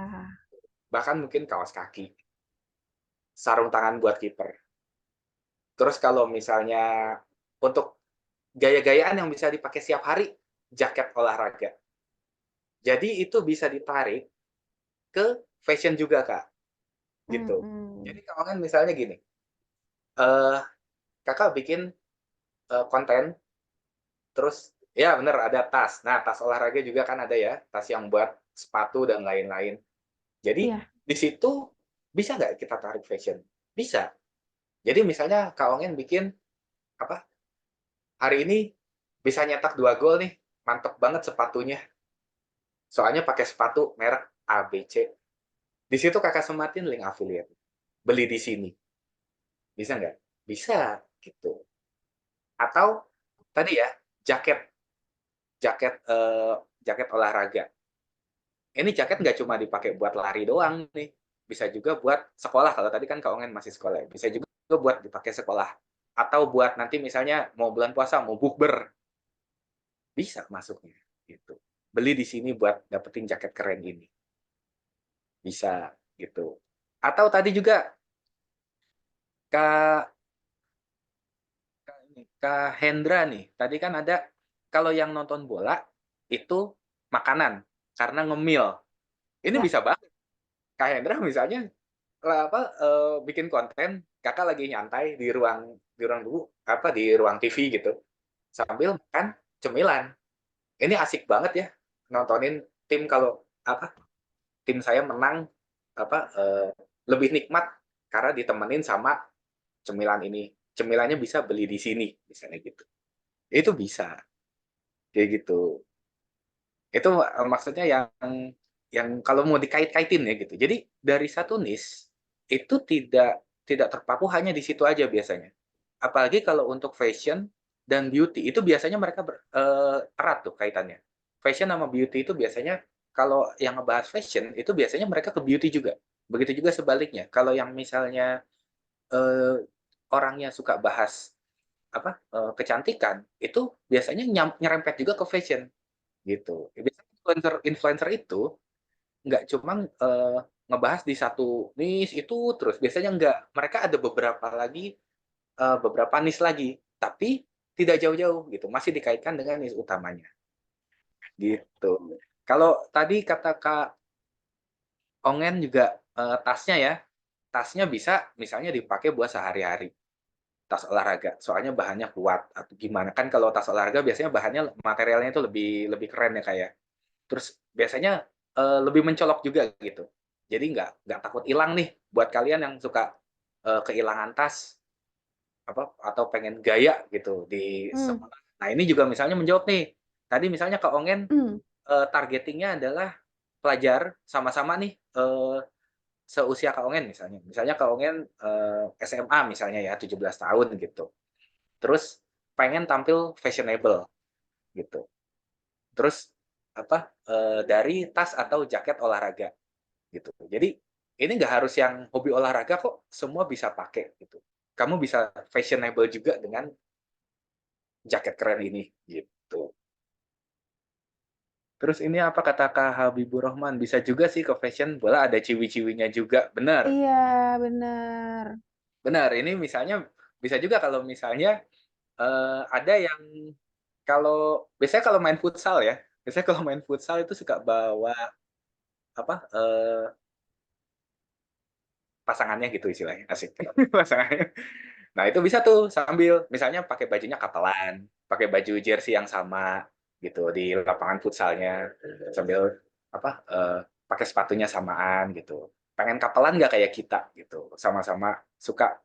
Bahkan mungkin kaos kaki, sarung tangan buat kiper. Terus kalau misalnya untuk gaya-gayaan yang bisa dipakai setiap hari, jaket olahraga. Jadi itu bisa ditarik ke fashion juga, Kak. Gitu. Mm-mm. Jadi kalau kan misalnya gini, eh Kakak bikin konten, terus ya bener ada tas. Nah, tas olahraga juga kan ada ya, tas yang buat sepatu dan lain-lain. Jadi Iya. di situ bisa nggak kita tarik fashion? Bisa. Jadi misalnya Kak Ongen bikin apa? Hari ini bisa nyetak 2 gol nih, mantep banget sepatunya. Soalnya pakai sepatu merek ABC. Di situ Kakak sematin link affiliate. Beli di sini. Bisa nggak? Bisa gitu. Atau tadi ya, jaket jaket jaket olahraga. Ini jaket nggak cuma dipakai buat lari doang nih, bisa juga buat sekolah. Kalau tadi kan Kak Ongen masih sekolah, ya. Bisa juga buat dipakai sekolah. Atau buat nanti misalnya mau bulan puasa, mau bukber, bisa masuknya gitu. Beli di sini buat dapetin jaket keren ini, bisa gitu. Atau tadi juga Kak Kak Hendra nih, tadi kan ada kalau yang nonton bola itu makanan karena ngemil. Ini Ya. bisa banget. Kak Hendra misalnya apa bikin konten, Kakak lagi nyantai di ruang dulu apa di ruang TV gitu sambil makan cemilan. Ini asik banget ya nontonin tim kalau apa tim saya menang apa lebih nikmat karena ditemenin sama cemilan ini. Cemilannya bisa beli di sini misalnya gitu. Itu bisa kayak gitu. Itu maksudnya yang kalau mau dikait-kaitin ya gitu. Jadi dari satu niche itu tidak terpaku hanya di situ aja biasanya. Apalagi kalau untuk fashion dan beauty itu biasanya mereka erat tuh kaitannya. Fashion sama beauty itu biasanya kalau yang ngebahas fashion itu biasanya mereka ke beauty juga. Begitu juga sebaliknya. Kalau yang misalnya eh, orangnya suka bahas apa kecantikan itu biasanya nyerempet juga ke fashion gitu. Biasanya influencer itu nggak cuma ngebahas di satu niche itu terus. Biasanya nggak. Mereka ada beberapa lagi, beberapa niche lagi, tapi tidak jauh-jauh gitu. Masih dikaitkan dengan niche utamanya gitu. Kalau tadi kata Kak Ongen juga tasnya ya, tasnya bisa misalnya dipakai buat sehari-hari. Tas olahraga, soalnya bahannya kuat atau gimana kan kalau tas olahraga biasanya bahannya materialnya itu lebih lebih keren ya kayak. Terus biasanya lebih mencolok juga gitu. Jadi nggak takut hilang nih buat kalian yang suka kehilangan tas apa atau pengen gaya gitu di Hmm. sekolah. Nah ini juga misalnya menjawab nih. Tadi misalnya Kak Ongen Hmm. targetingnya adalah pelajar sama-sama nih seusia Kak Ongen misalnya. Misalnya Kak Ongen SMA misalnya ya 17 tahun gitu. Terus pengen tampil fashionable gitu. Terus apa dari tas atau jaket olahraga gitu. Jadi ini nggak harus yang hobi olahraga kok, semua bisa pakai gitu. Kamu bisa fashionable juga dengan jaket keren ini gitu. Terus ini apa kata Kak Habibur Rahman, bisa juga sih ke fashion bola ada ciwi-ciwinya juga. Benar. Iya, bener. Benar. Ini misalnya bisa juga kalau misalnya ada yang kalau biasanya kalau main futsal ya, biasanya kalau main futsal itu suka bawa apa pasangannya gitu istilahnya asik pasangannya. Nah itu bisa tuh sambil misalnya pakai bajunya kapelan, pakai baju jersey yang sama gitu di lapangan futsalnya sambil apa pakai sepatunya samaan gitu. Pengen kapelan nggak kayak kita gitu, sama-sama suka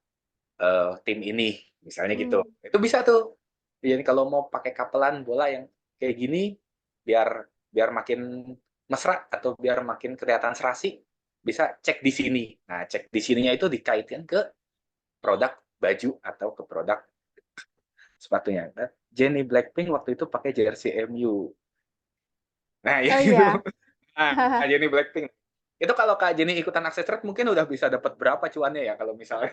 tim ini misalnya gitu. Hmm. Itu bisa tuh. Jadi kalau mau pakai kapelan bola yang kayak gini biar biar makin mesra atau biar makin kelihatan serasi bisa cek di sini. Nah, cek di sininya itu dikaitkan ke produk baju atau ke produk sepatunya. Nah, Jennie Blackpink waktu itu pakai jersey MU. Nah, ya Oh gitu. iya. Nah, Jennie Blackpink. Itu kalau Kak Jennie ikutan akses trade mungkin udah bisa dapat berapa cuannya ya kalau misalnya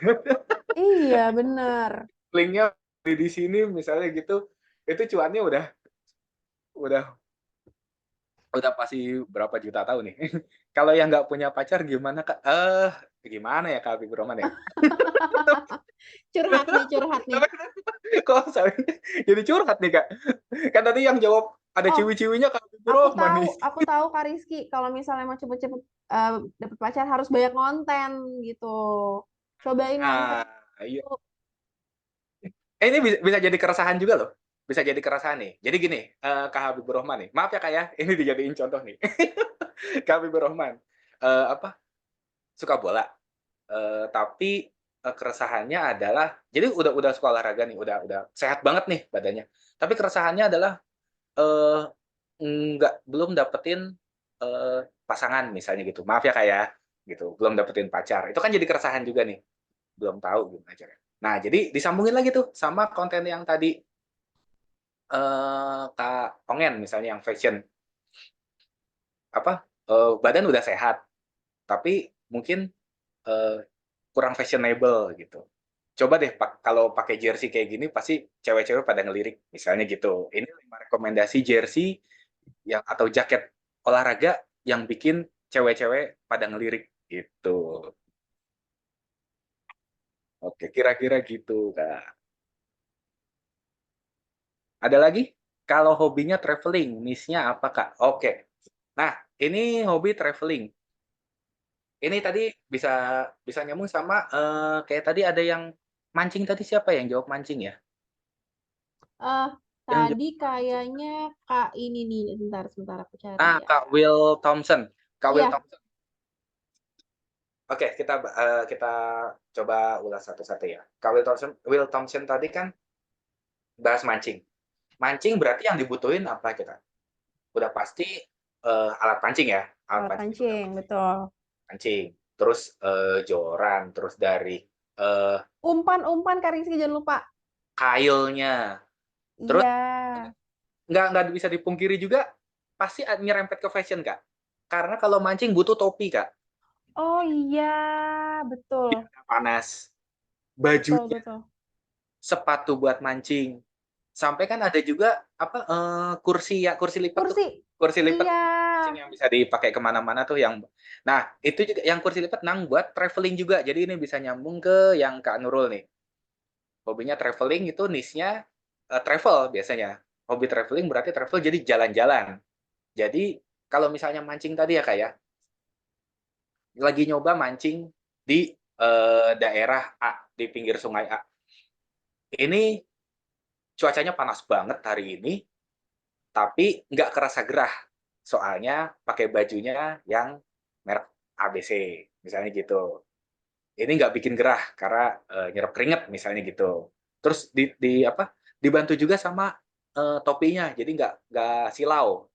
Iya, bener. linknya di sini misalnya gitu, itu cuannya udah udah pasti berapa juta tahu nih. Kalau yang nggak punya pacar gimana Kak? Gimana ya Kak Habibur Rahman ya? Curhat nih, curhat nih. Kok sampai jadi curhat nih Kak? Kan tadi yang jawab ada Oh, ciwi-ciwinya Kak Habibur Rahman nih. aku tahu Kak Rizky, kalau misalnya mau cepet-cepet dapet pacar harus banyak konten gitu. Cobain nonton. Nah, iya. Ini bisa jadi keresahan juga loh. Bisa jadi keresahan nih. Jadi gini, Kak Habibur Rahman nih. Maaf ya Kak ya, ini dijadiin contoh nih. Kak Habibur Rahman, apa, suka bola. Tapi, keresahannya adalah jadi udah suka olahraga nih, udah sehat banget nih badannya. Tapi keresahannya adalah, eee, belum dapetin, pasangan misalnya gitu. Maaf ya Kak ya, gitu. Belum dapetin pacar. Itu kan jadi keresahan juga nih, belum tahu gimana caranya. Nah, jadi disambungin lagi tuh sama konten yang tadi, Kak Ongen misalnya yang fashion, apa, badan udah sehat, tapi mungkin, eee, kurang fashionable gitu. Coba deh kalau pakai jersey kayak gini pasti cewek-cewek pada ngelirik, misalnya gitu. Ini 5 rekomendasi jersey yang atau jaket olahraga yang bikin cewek-cewek pada ngelirik, gitu. Oke, kira-kira gitu, Kak. Ada lagi? Kalau hobinya traveling, niche-nya apa, Kak? Oke. Nah, ini hobi traveling. Ini tadi bisa bisa nyambung sama, kayak tadi ada yang mancing tadi siapa yang jawab mancing ya? Eh, Yang tadi jawab mancing. kayaknya Kak ini nih, sebentar aku cari Ah, ya. Kak Will Thompson. Kak Will Iya, Thompson. Oke, kita coba ulas satu-satu ya. Kak Will Thompson tadi kan bahas mancing. Mancing berarti yang dibutuhin apa kita? Udah pasti, alat pancing ya, alat alat pancing itu udah pancing, pasti. betul. Pancing, terus, joran, terus dari, Umpan-umpan Kak Rizky jangan lupa. kailnya, terus Iya. nggak bisa dipungkiri juga pasti nyerempet ke fashion, Kak. Karena kalau mancing butuh topi, Kak, Oh iya, betul. biar panas, Betul, bajunya, betul. sepatu buat mancing, sampai kan ada juga apa, kursi lipat tuh, Kursi. kursi lipat Iya. mancing yang bisa dipakai ke mana-mana tuh yang nah, itu juga yang kursi lipat buat traveling juga. Jadi ini bisa nyambung ke yang Kak Nurul nih. Hobinya traveling itu niche-nya, travel biasanya. Hobi traveling berarti travel jadi jalan-jalan. Jadi kalau misalnya mancing tadi ya, Kak, ya, lagi nyoba mancing di, daerah A, di pinggir sungai A. Ini cuacanya panas banget hari ini, tapi nggak kerasa gerah. Soalnya pakai bajunya yang merek ABC, misalnya gitu. Ini nggak bikin gerah karena, nyerap keringat misalnya gitu. Terus apa, dibantu juga sama, topinya, jadi nggak silau,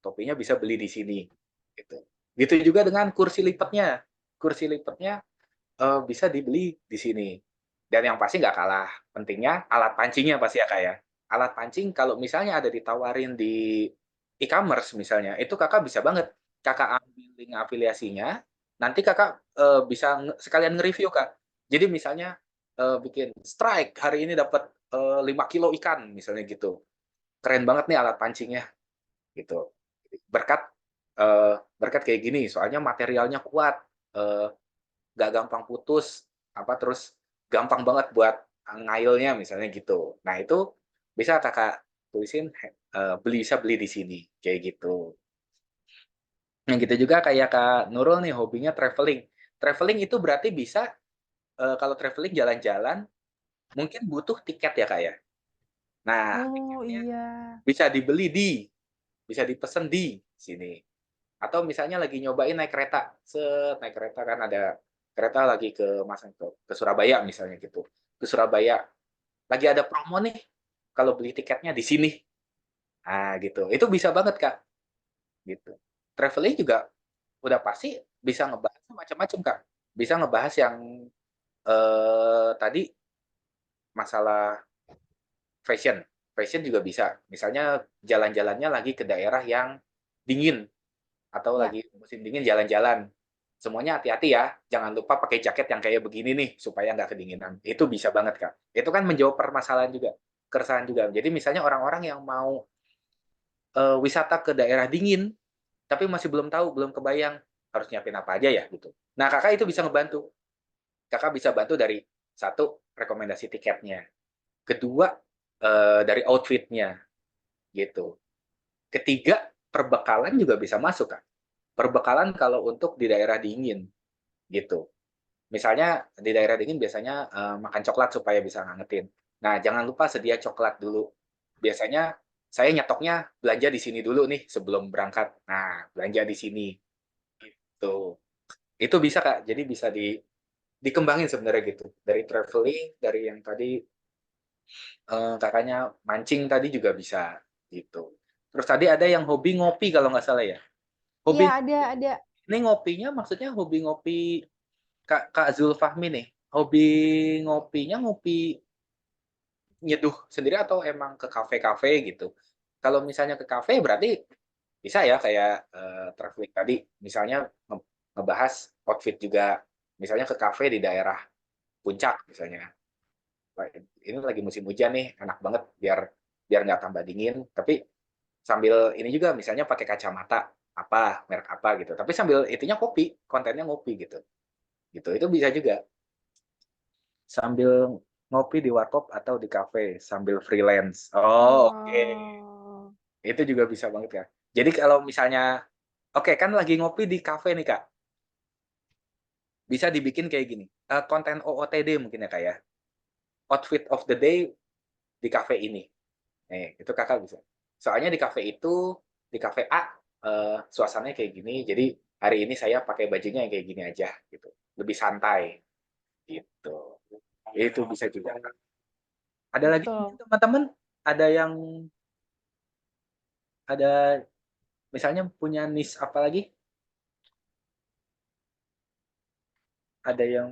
topinya bisa beli di sini, gitu. Gitu juga dengan kursi lipatnya. Kursi lipatnya, bisa dibeli di sini. Dan yang pasti nggak kalah pentingnya alat pancingnya pasti ya, Kak, ya. Alat pancing kalau misalnya ada ditawarin di e-commerce misalnya, itu Kakak bisa banget, Kakak ambil link afiliasinya, nanti Kakak, bisa sekalian nge-review, Kak. Jadi misalnya, bikin, "Strike hari ini dapat, 5 kilo ikan," misalnya gitu. "Keren banget nih alat pancingnya," gitu. Berkat, berkat kayak gini, soalnya materialnya kuat, eee nggak gampang putus, apa, terus gampang banget buat, ngailnya misalnya gitu. Nah itu bisa Kakak tulisin bisa beli di sini, kayak gitu. Yang gitu juga kayak Kak Nurul nih hobinya traveling. Traveling itu berarti bisa, kalau traveling jalan-jalan mungkin butuh tiket ya, Kak, ya? Nah Oh tiketnya iya. bisa dibeli bisa dipesen di sini. Atau misalnya lagi nyobain naik kereta, naik kereta kan ada kereta lagi ke Surabaya misalnya gitu. Ke Surabaya, lagi ada promo nih, kalau beli tiketnya di sini. Gitu. Itu bisa banget, Kak, gitu. Traveling juga udah pasti bisa ngebahas macam-macam, Kak. Bisa ngebahas yang tadi masalah fashion. Fashion juga bisa. Misalnya jalan-jalannya lagi ke daerah yang dingin atau Ya, lagi musim dingin jalan-jalan. Semuanya hati-hati ya, jangan lupa pakai jaket yang kayak begini nih supaya nggak kedinginan. Itu bisa banget, Kak. Itu kan menjawab permasalahan juga, keresahan juga. Jadi misalnya orang-orang yang mau wisata ke daerah dingin, tapi masih belum tahu, belum kebayang harus nyiapin apa aja ya gitu. Nah, Kakak itu bisa ngebantu. Kakak bisa bantu dari satu rekomendasi tiketnya, kedua dari outfitnya gitu. Ketiga, perbekalan juga bisa masuk, Kak. Perbekalan kalau untuk di daerah dingin gitu. Misalnya di daerah dingin biasanya makan coklat supaya bisa ngangetin. Nah, jangan lupa sedia coklat dulu. Biasanya saya nyetoknya belanja di sini dulu nih sebelum berangkat. Nah, belanja di sini gitu. Itu bisa, Kak. Jadi bisa dikembangin sebenarnya gitu. Dari traveling, dari yang tadi Kakaknya mancing tadi juga bisa gitu. Terus tadi ada yang hobi ngopi kalau nggak salah ya. iya Hobi ada. ini ngopinya maksudnya hobi ngopi Kak Kak Zulfahmi nih. Hobi ngopinya ngopi nyeduh sendiri atau emang ke kafe-kafe gitu? Kalau misalnya ke kafe berarti bisa ya kayak traveling tadi, misalnya ngebahas outfit juga, misalnya ke kafe di daerah puncak misalnya. Wah, ini lagi musim hujan nih, enak banget biar biar nggak tambah dingin. Tapi sambil ini juga misalnya pakai kacamata apa, merek apa gitu. Tapi sambil itunya kopi, kontennya ngopi gitu. Gitu. Itu bisa juga sambil ngopi di warkop atau di kafe sambil freelance. Oh, oke. Okay. Oh, Itu juga bisa banget ya. Jadi kalau misalnya oke kan lagi ngopi di kafe nih, Kak. Bisa dibikin kayak gini. Konten OOTD mungkin ya, Kak ya. Outfit of the day di kafe ini. Itu Kakak bisa. Soalnya di kafe itu, di kafe A, suasananya kayak gini, jadi hari ini saya pakai bajunya yang kayak gini aja, gitu. Lebih santai, gitu. Itu bisa juga. Ada lagi mungkin betul. teman-teman, ada yang, ada misalnya punya niche apa lagi? Ada yang,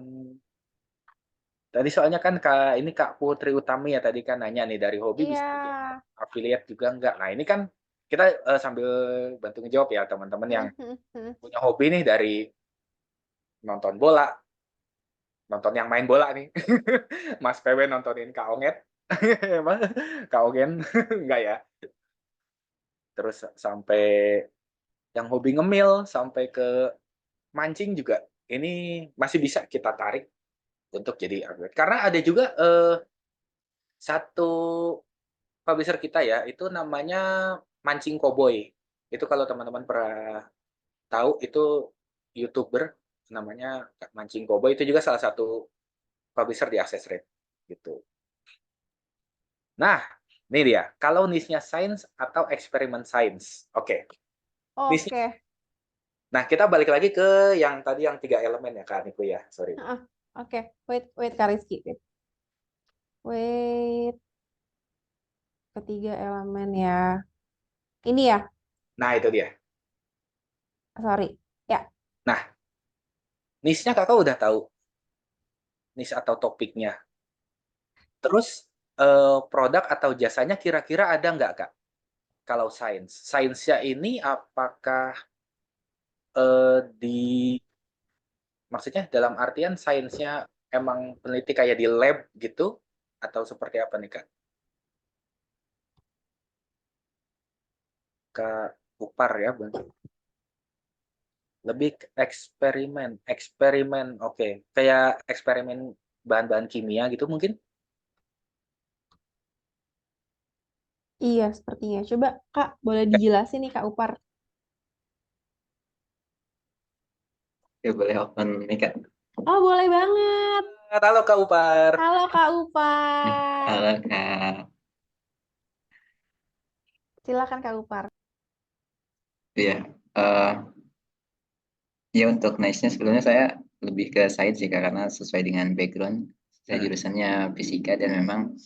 tadi soalnya kan Kak, ini Kak Putri Utami ya tadi kan nanya nih, dari hobi Iya. bisa jadi affiliate juga enggak? Nah ini kan kita sambil bantu ngejawab ya teman-teman yang punya hobi nih dari nonton bola, nonton yang main bola nih. Mas PW nontonin Kak Onget. Kak Ogen enggak ya. Terus sampai yang hobi ngemil, sampai ke mancing juga. Ini masih bisa kita tarik untuk jadi atlet. Karena ada juga satu publisher kita ya, itu namanya Mancing Cowboy. Itu kalau teman-teman pernah tahu itu YouTuber namanya Mancing Cowboy, itu juga salah satu publisher di Access Rate gitu. Nah, ini dia. Kalau niche-nya sains atau eksperimen sains. Oke. Niche. Oke. Nah, kita balik lagi ke yang tadi yang 3 elemen ya, Kak Niku ya. Sorry. Heeh. Oke. Wait, Kak Rizky. Wait. Ketiga elemen ya. Ini ya, Nah, itu dia. sorry. Ya. Nah, niche-nya Kakak udah tahu niche atau topiknya. Terus produk atau jasanya kira-kira ada nggak, Kak? Kalau sains. Sainsnya ini apakah di maksudnya dalam artian sainsnya emang peneliti kayak di lab gitu atau seperti apa nih, Kak? Kak Upar ya, Bang. Lebih ke eksperimen, eksperimen, oke. Kayak eksperimen bahan-bahan kimia gitu mungkin? Iya, sepertinya. Coba, Kak, boleh dijelasin nih, Kak Upar. Ya boleh open nih Kak. Oh, boleh banget. Halo Kak Upar. Halo, Kak Upar. Halo Kak. Silakan, Kak Upar. Ya, ya untuk niche-nya sebelumnya saya lebih ke sains sih Kak, karena sesuai dengan background saya Hmm. jurusannya fisika dan memang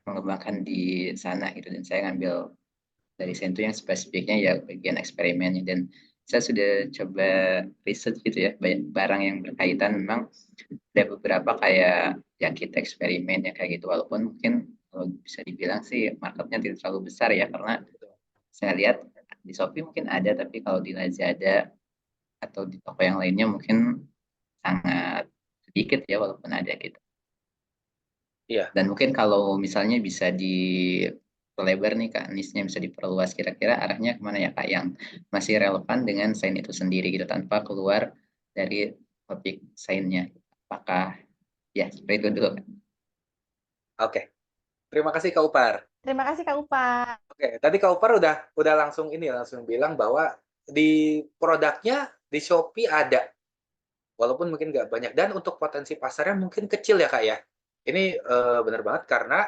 mengembangkan di sana gitu, dan saya ngambil dari sains itu yang spesifiknya ya bagian eksperimennya, dan saya sudah coba riset gitu ya, banyak barang yang berkaitan. Memang ada beberapa kayak ya kita eksperimen ya kayak gitu, walaupun mungkin kalau bisa dibilang sih marketnya tidak terlalu besar ya, karena saya lihat di Shopee mungkin ada, tapi kalau di Lazada atau di toko yang lainnya mungkin sangat sedikit ya, walaupun ada gitu. Iya. Dan mungkin kalau misalnya bisa diperlebar nih Kak, niche-nya bisa diperluas, kira-kira arahnya kemana ya Kak, yang masih relevan dengan sign itu sendiri gitu, tanpa keluar dari topik sign-nya. Apakah ya seperti itu dulu Kak? Oke. Terima kasih Kak Upar. Terima kasih Kak Upa. Oke, tadi Kak Upar udah langsung bilang bahwa di produknya di Shopee ada, walaupun mungkin nggak banyak, dan untuk potensi pasarnya mungkin kecil ya Kak ya. Ini benar banget karena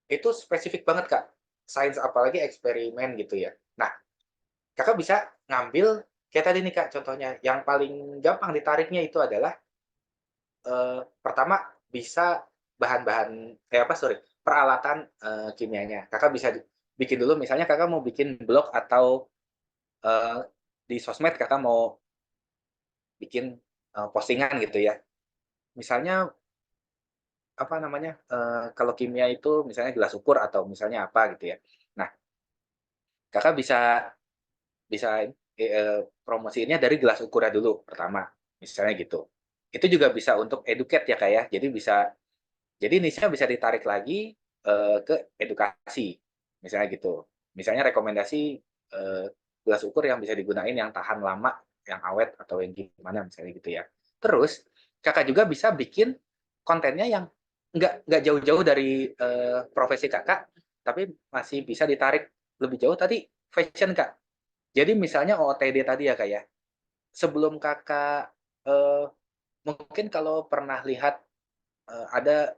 itu spesifik banget Kak, sains apalagi eksperimen gitu ya. Nah, Kakak bisa ngambil kayak tadi nih Kak, contohnya yang paling gampang ditariknya itu adalah pertama bisa bahan-bahan peralatan kimianya. Kakak bisa bikin dulu, misalnya Kakak mau bikin blog atau di sosmed Kakak mau bikin postingan gitu ya. Misalnya apa namanya, kalau kimia itu misalnya gelas ukur atau misalnya apa gitu ya. Nah, Kakak bisa bisa promosiinnya dari gelas ukurnya dulu pertama, misalnya gitu. Itu juga bisa untuk educate ya Kak ya. Jadi niche-nya bisa ditarik lagi ke edukasi, misalnya gitu. Misalnya rekomendasi gelas ukur yang bisa digunain yang tahan lama, yang awet atau yang gimana misalnya gitu ya. Terus kakak juga bisa bikin kontennya yang nggak jauh-jauh dari profesi kakak, tapi masih bisa ditarik lebih jauh tadi fashion kak. Jadi misalnya OOTD tadi ya kak ya. Sebelum kakak mungkin kalau pernah lihat ada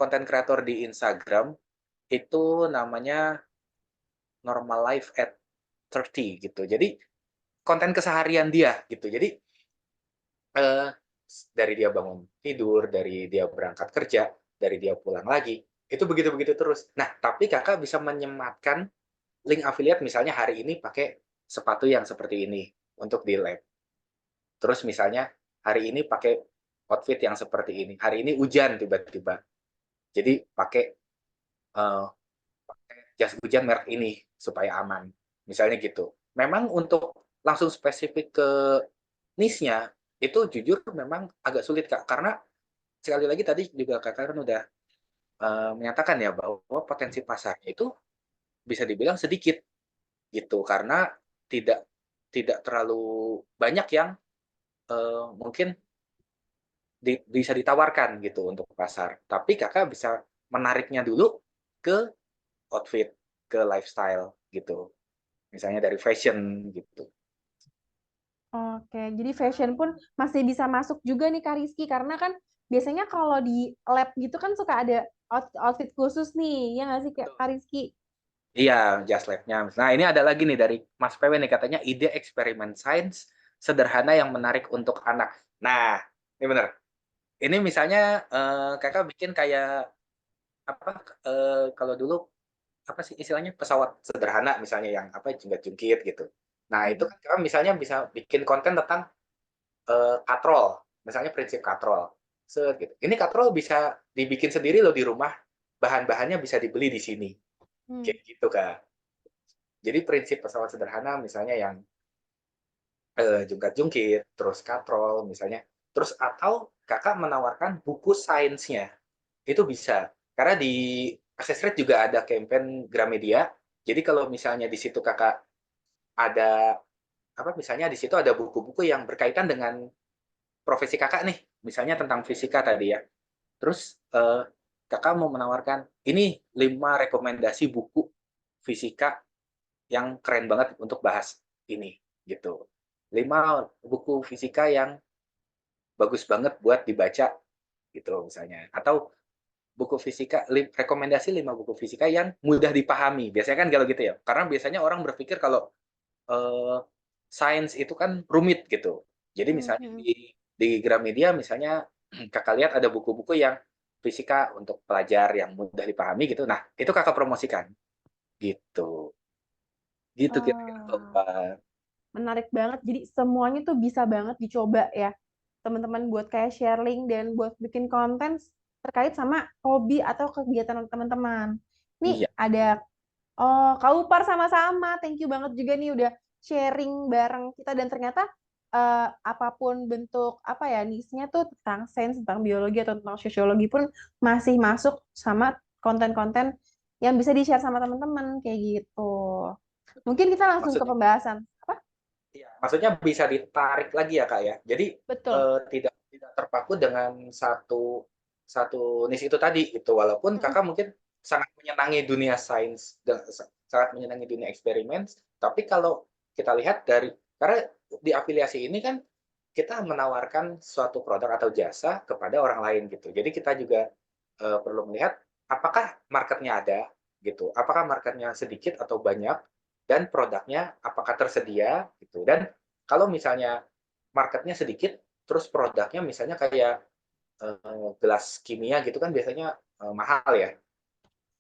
konten kreator di Instagram itu namanya normal life at 30 gitu. Jadi konten keseharian dia gitu. Jadi eh, dari dia bangun tidur, dari dia berangkat kerja, dari dia pulang lagi, itu begitu-begitu terus. Nah, tapi kakak bisa menyematkan link affiliate misalnya hari ini pakai sepatu yang seperti ini untuk di lab. Terus misalnya hari ini pakai outfit yang seperti ini. Hari ini hujan tiba-tiba. Jadi pakai uh, jas hujan merek ini supaya aman. Misalnya gitu. Memang untuk langsung spesifik ke niche-nya itu jujur memang agak sulit Kak, karena sekali lagi tadi juga Kakak kan udah menyatakan ya bahwa potensi pasarnya itu bisa dibilang sedikit gitu karena tidak tidak terlalu banyak yang mungkin bisa ditawarkan gitu untuk pasar. Tapi Kakak bisa menariknya dulu ke outfit, ke lifestyle gitu. Misalnya dari fashion gitu. Oke, jadi fashion pun masih bisa masuk juga nih Kak Rizky, karena kan biasanya kalau di lab gitu kan suka ada outfit khusus nih, ya nggak sih Kak Rizky? Iya, Just Lab-nya. Nah, ini ada lagi nih dari Mas PW nih, katanya ide eksperimen sains sederhana yang menarik untuk anak. Nah, ini benar. Ini misalnya kakak bikin kayak apa? Kalau dulu apa sih istilahnya pesawat sederhana misalnya yang apa jungkit-jungkit gitu. Nah, itu kan kakak misalnya bisa bikin konten tentang katrol, misalnya prinsip katrol. Gitu. Ini katrol bisa dibikin sendiri loh di rumah. Bahan-bahannya bisa dibeli di sini. Kayak gitu, Kak. Jadi prinsip pesawat sederhana misalnya yang jungkat-jungkit, terus katrol misalnya. Terus atau kakak menawarkan buku sainsnya, itu bisa. Karena di Access juga ada campaign Gramedia. Jadi kalau misalnya di situ kakak ada apa misalnya di situ ada buku-buku yang berkaitan dengan profesi kakak nih, misalnya tentang fisika tadi ya. Terus kakak mau menawarkan ini 5 rekomendasi buku fisika yang keren banget untuk bahas ini gitu. 5 buku fisika yang bagus banget buat dibaca gitu misalnya. Atau buku fisika rekomendasi 5 buku fisika yang mudah dipahami. Biasanya kan kalau gitu ya. Karena biasanya orang berpikir kalau sains itu kan rumit gitu. Jadi misalnya di Gramedia misalnya kakak lihat ada buku-buku yang fisika untuk pelajar yang mudah dipahami gitu. Nah, itu kakak promosikan gitu. Gitu kira-kira Oh. Pak. menarik banget. Jadi semuanya tuh bisa banget dicoba ya, teman-teman, buat kayak share link dan buat bikin konten terkait sama hobi atau kegiatan teman-teman. Nih Iya, ada, oh, Kak Upar sama-sama. Thank you banget juga nih udah sharing bareng kita dan ternyata apapun bentuk apa ya niche-nya tuh tentang sains, tentang biologi atau tentang sosiologi pun masih masuk sama konten-konten yang bisa di-share sama teman-teman kayak gitu. Mungkin kita langsung ke maksudnya pembahasan. Apa? iya, maksudnya bisa ditarik lagi ya Kak ya. Jadi Betul. tidak terpaku dengan satu satu niche itu tadi gitu. Walaupun Mm-mm. Kakak mungkin sangat menyenangi dunia sains dan sangat menyenangi dunia eksperimen, tapi kalau kita lihat dari karena di afiliasi ini kan kita menawarkan suatu produk atau jasa kepada orang lain gitu. Jadi kita juga perlu melihat apakah marketnya ada gitu, apakah marketnya sedikit atau banyak, dan produknya apakah tersedia gitu. Dan kalau misalnya marketnya sedikit, terus produknya misalnya kayak gelas kimia gitu kan biasanya mahal ya.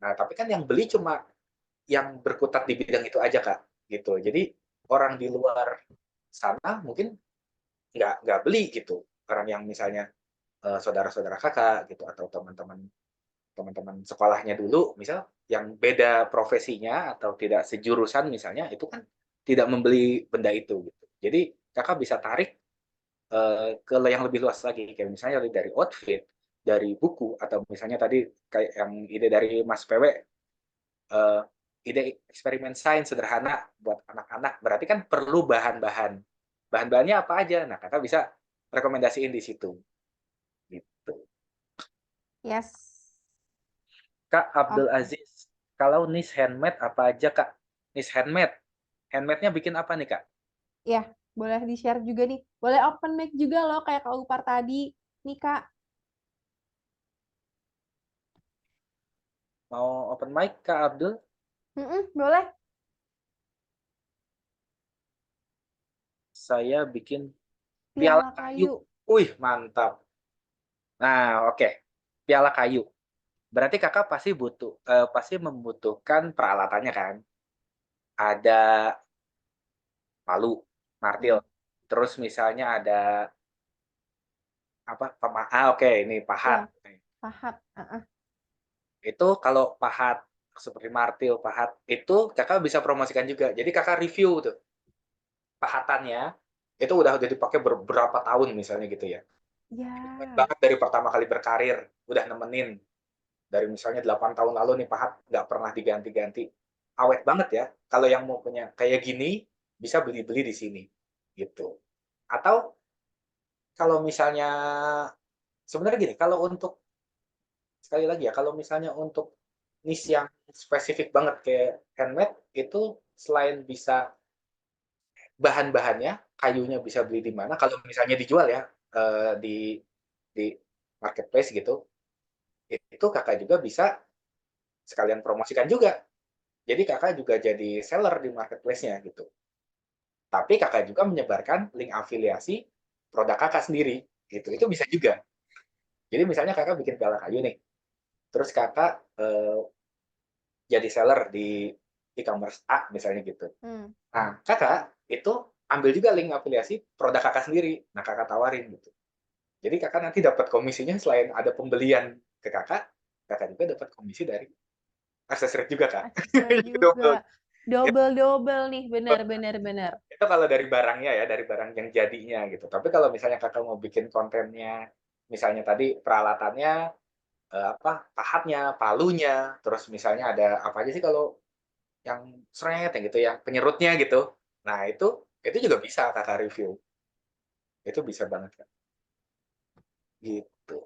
Nah, tapi kan yang beli cuma yang berkutat di bidang itu aja kak, gitu. Jadi orang di luar sana mungkin nggak beli gitu. Orang yang misalnya saudara-saudara kakak gitu atau teman-teman sekolahnya dulu, misal yang beda profesinya atau tidak sejurusan misalnya, itu kan tidak membeli benda itu gitu. Jadi kakak bisa tarik ke yang lebih luas lagi, kayak misalnya dari outfit, dari buku, atau misalnya tadi kayak yang ide dari Mas PW, ide eksperimen sains sederhana buat anak-anak, berarti kan perlu bahan-bahan. Bahan-bahannya apa aja? Nah, kakak bisa rekomendasiin di situ. Gitu. Yes. Kak Abdul Oke. Aziz, kalau niche handmade apa aja Kak? Niche handmade, handmade-nya bikin apa nih Kak? Ya, boleh di-share juga nih. Boleh open mic juga loh kayak Kak Upar tadi. Nih Kak. Mau open mic Kak Abdul? Boleh. Saya bikin piala Piala kayu. kayu. Wih, mantap. Nah, oke. Piala kayu. Berarti kakak pasti membutuhkan peralatannya kan? Ada palu, martil. Hmm, Terus misalnya ada apa? Oke, ini pahat. ya, pahat. Itu kalau pahat seperti martil, pahat itu kakak bisa promosikan juga. Jadi kakak review tuh pahatannya itu udah dipakai beberapa tahun misalnya gitu ya. Ingat Ya. banget dari pertama kali berkarir, udah nemenin dari misalnya 8 tahun lalu nih pahat nggak pernah diganti-ganti. Awet banget ya. Kalau yang mau punya kayak gini bisa beli-beli di sini gitu. Atau kalau misalnya sebenarnya gini, kalau untuk sekali lagi ya, kalau misalnya untuk niche yang spesifik banget kayak handmade itu selain bisa bahan-bahannya, kayunya bisa beli di mana, kalau misalnya dijual ya di marketplace gitu, itu kakak juga bisa sekalian promosikan juga. Jadi kakak juga jadi seller di marketplace-nya gitu. Tapi kakak juga menyebarkan link afiliasi produk kakak sendiri gitu. Itu bisa juga. Jadi misalnya kakak bikin piala kayu nih, terus kakak jadi seller di e-commerce A misalnya gitu. Hmm. Nah, kakak itu ambil juga link afiliasi produk kakak sendiri. Nah, kakak tawarin gitu. Jadi kakak nanti dapat komisinya selain ada pembelian ke kakak, kakak juga dapat komisi dari aksesoris juga kak. Aksesoris juga. Double. Double-double nih. Benar, benar, benar. Itu kalau dari barangnya ya, dari barang yang jadinya gitu. Tapi kalau misalnya kakak mau bikin kontennya, misalnya tadi peralatannya, apa, pahatnya, palunya, terus misalnya ada apa aja sih kalau yang seret yang gitu, yang penyerutnya gitu. Nah itu juga bisa kakak review. Itu bisa banget kan. Gitu.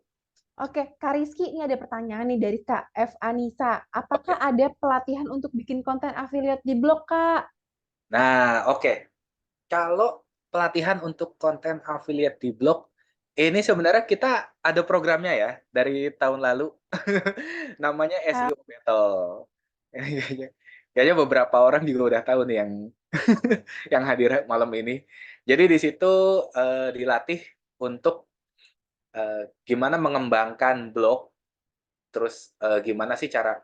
Oke, Kak Rizky, ini ada pertanyaan nih dari Kak F. Anissa. Apakah Oke. ada pelatihan untuk bikin konten affiliate di blog, Kak? Nah, oke. Kalau pelatihan untuk konten affiliate di blog, ini sebenarnya kita ada programnya ya dari tahun lalu. Namanya Kak, SEO Battle. Kayaknya beberapa orang juga udah tahu nih yang yang hadir malam ini. Jadi di situ dilatih untuk gimana mengembangkan blog, terus gimana sih cara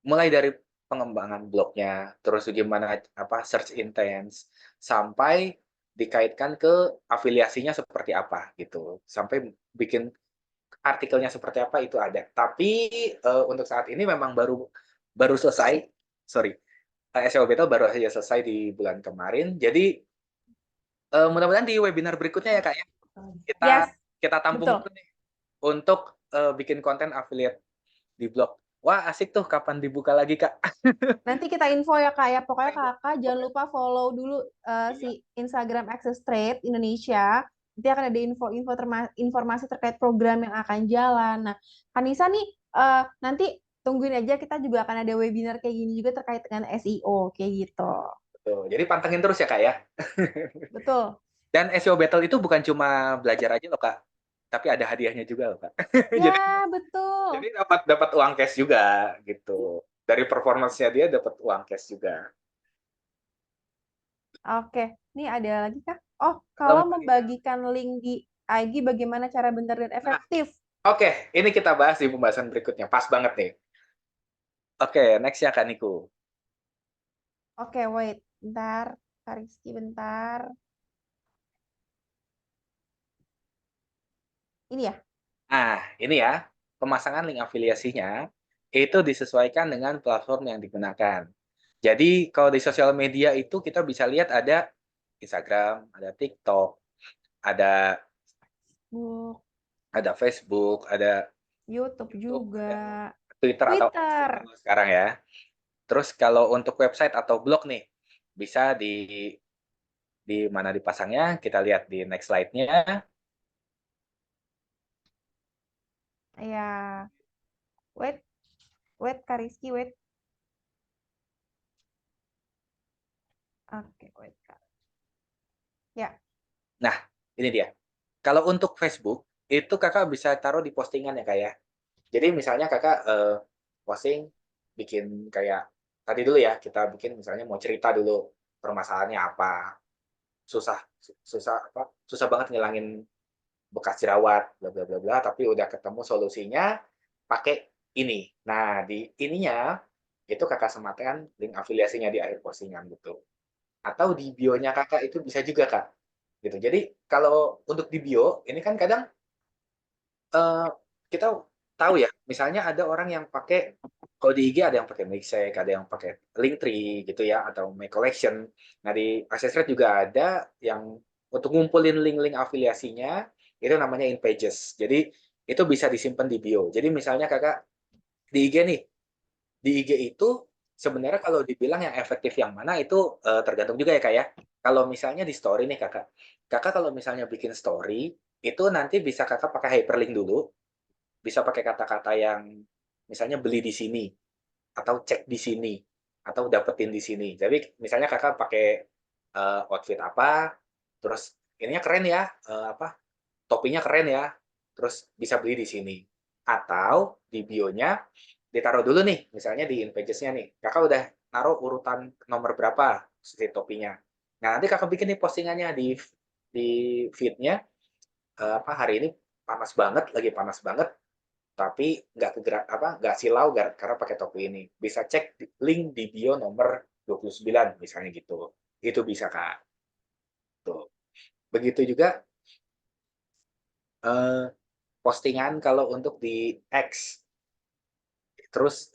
mulai dari pengembangan blognya, terus gimana apa search intents sampai dikaitkan ke afiliasinya seperti apa gitu. Sampai bikin artikelnya seperti apa itu ada. Tapi untuk saat ini memang baru baru selesai, sorry, SEO Battle baru saja selesai di bulan kemarin. Jadi mudah-mudahan di webinar berikutnya ya Kak ya, kita Yes, kita tampung betul. dulu nih untuk bikin konten affiliate di blog. Wah asik tuh, kapan dibuka lagi Kak? Nanti kita info ya Kak ya. Pokoknya Info. Kakak jangan lupa follow dulu Iya. si Instagram Access Trade Indonesia. Nanti akan ada info-info informasi terkait program yang akan jalan. Nah, Kanisa nih nanti tungguin aja, kita juga akan ada webinar kayak gini juga terkait dengan SEO kayak gitu. Betul. Jadi pantengin terus ya Kak ya. Betul. Dan SEO Battle itu bukan cuma belajar aja loh Kak, tapi ada hadiahnya juga loh Kak. Jadi Ya, betul. dapat dapat uang cash juga gitu. Dari performance-nya dia dapat uang cash juga. Oke, ini ada lagi Kak? Oh, Kalau kalau mau bagikan, membagikan link di IG bagaimana cara benar dan nah, efektif? oke, ini kita bahas di pembahasan berikutnya. Pas banget nih. Oke, next ya Kak Niku. Oke, wait. Bentar. Kak Rizky, bentar. Ini ya? Nah, ini ya, pemasangan link afiliasinya itu disesuaikan dengan platform yang digunakan. Jadi, kalau di sosial media itu kita bisa lihat ada Instagram, ada TikTok, ada Bu, Facebook, ada YouTube YouTube, juga. ada Twitter atau X ya Twitter. kalau sekarang ya. Terus kalau untuk website atau blog nih, bisa di mana dipasangnya, kita lihat di next slide-nya. Ya, wait. Wait, Kak Rizky, wait. Oke, wait, Kak. Ya, Nah, ini dia. Kalau untuk Facebook, itu kakak bisa taruh di postingan ya kak ya. Jadi misalnya kakak posting bikin kayak tadi dulu ya, kita bikin misalnya mau cerita dulu permasalahannya apa, susah susah apa susah banget ngilangin bekas jerawat bla bla bla bla, tapi udah ketemu solusinya pakai ini. Nah, di ininya itu kakak sematkan link afiliasinya di akhir postingan gitu. Atau di bio-nya kakak itu bisa juga kak. Gitu. Jadi kalau untuk di bio ini kan kadang eh, kita tahu ya, misalnya ada orang yang pakai, kalau di IG ada yang pakai Milkshake, ada yang pakai Linktree gitu ya, atau My Collection. Nah di Access juga ada yang untuk ngumpulin link-link afiliasinya, itu namanya in pages. Jadi itu bisa disimpan di bio. Jadi misalnya kakak di IG nih, di IG itu sebenarnya kalau dibilang yang efektif yang mana itu tergantung juga ya kak ya. Kalau misalnya di story nih kakak, kakak kalau misalnya bikin story itu nanti bisa kakak pakai hyperlink dulu, bisa pakai kata-kata yang misalnya beli di sini atau cek di sini atau dapetin di sini. Jadi misalnya kakak pakai outfit apa, terus ininya keren ya, apa topinya keren ya, terus bisa beli di sini. Atau di bio-nya ditaruh dulu nih, misalnya di in pages-nya nih, kakak udah naruh urutan nomor berapa si topinya. Nah nanti kakak bikin nih postingannya di feed-nya, apa hari ini panas banget, lagi panas banget, tapi nggak kegerak apa nggak silau karena pakai topi ini. Bisa cek link di bio nomor 29 misalnya gitu. Itu bisa Kak. Tuh. Begitu juga eh, postingan kalau untuk di X. Terus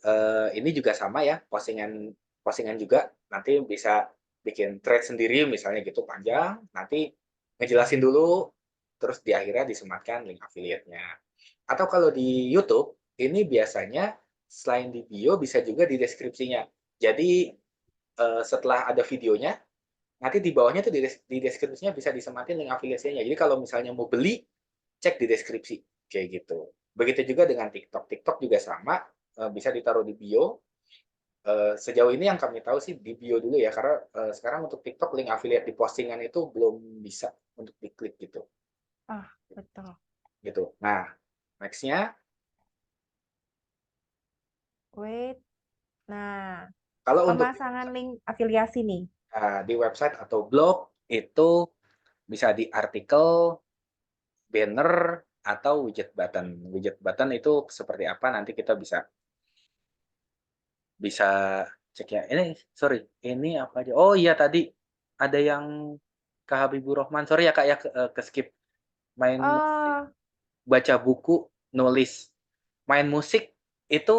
ini juga sama ya, postingan postingan juga nanti bisa bikin thread sendiri misalnya gitu panjang, nanti ngejelasin dulu, terus di akhirnya disematkan link affiliate-nya. Atau kalau di YouTube, ini biasanya selain di bio bisa juga di deskripsinya. Jadi setelah ada videonya, nanti di bawahnya tuh di deskripsinya bisa disematin link afiliasinya. Jadi kalau misalnya mau beli, cek di deskripsi kayak gitu. Begitu juga dengan TikTok. TikTok juga sama, bisa ditaruh di bio. Sejauh ini yang kami tahu sih di bio dulu ya, karena sekarang untuk TikTok link affiliate di postingan itu belum bisa untuk diklik gitu. ah, betul. Gitu. Nah, nextnya Wait. Nah, kalau untuk pemasangan link afiliasi nih. di website atau blog itu bisa di artikel, banner, atau widget button. Widget button itu seperti apa nanti kita bisa bisa cek ya. Ini sorry, ini apa aja? Oh iya tadi ada yang Kak Habibur Rahman. Sorry ya Kak ya ke skip. Main musik, Oh, baca buku, nulis. Main musik itu,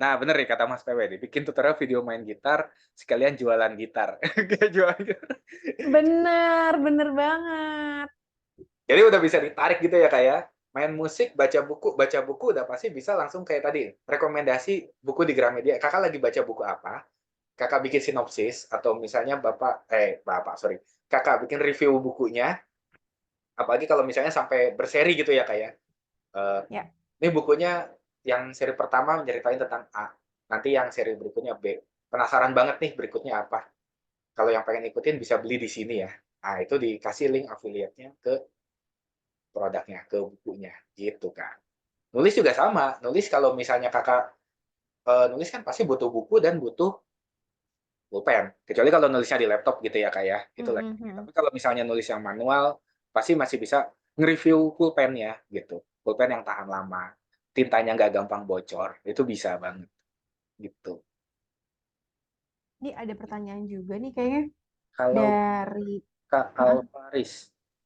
nah bener nih kata Mas PW nih, bikin tutorial video main gitar, sekalian jualan gitar. Kayak jualan gitar. bener, bener banget. Jadi udah bisa ditarik gitu ya Kak ya. Main musik, baca buku udah pasti bisa langsung kayak tadi. Rekomendasi buku di Gramedia. Kakak lagi baca buku apa? Kakak bikin sinopsis atau misalnya sorry. Kakak bikin review bukunya. Apalagi kalau misalnya sampai berseri gitu ya Kak ya. Eh, Ya. ini bukunya yang seri pertama menceritain tentang A. Nanti yang seri berikutnya B. Penasaran banget nih berikutnya apa. Kalau yang pengen ikutin bisa beli di sini ya. Nah, itu dikasih link affiliate-nya ke produknya, ke bukunya. Gitu kan. Nulis juga sama. Nulis kalau misalnya kakak nulis kan pasti butuh buku dan butuh pulpen. Kecuali kalau nulisnya di laptop gitu ya kak ya. Itu lagi. Mhm. Tapi kalau misalnya nulis yang manual, pasti masih bisa nge-review pulpen ya gitu. Pulpen yang tahan lama. Tintanya nggak gampang bocor. Itu bisa banget. Gitu. Ini ada pertanyaan juga nih kayaknya Kalau dari Kak Heeh. Alvaris,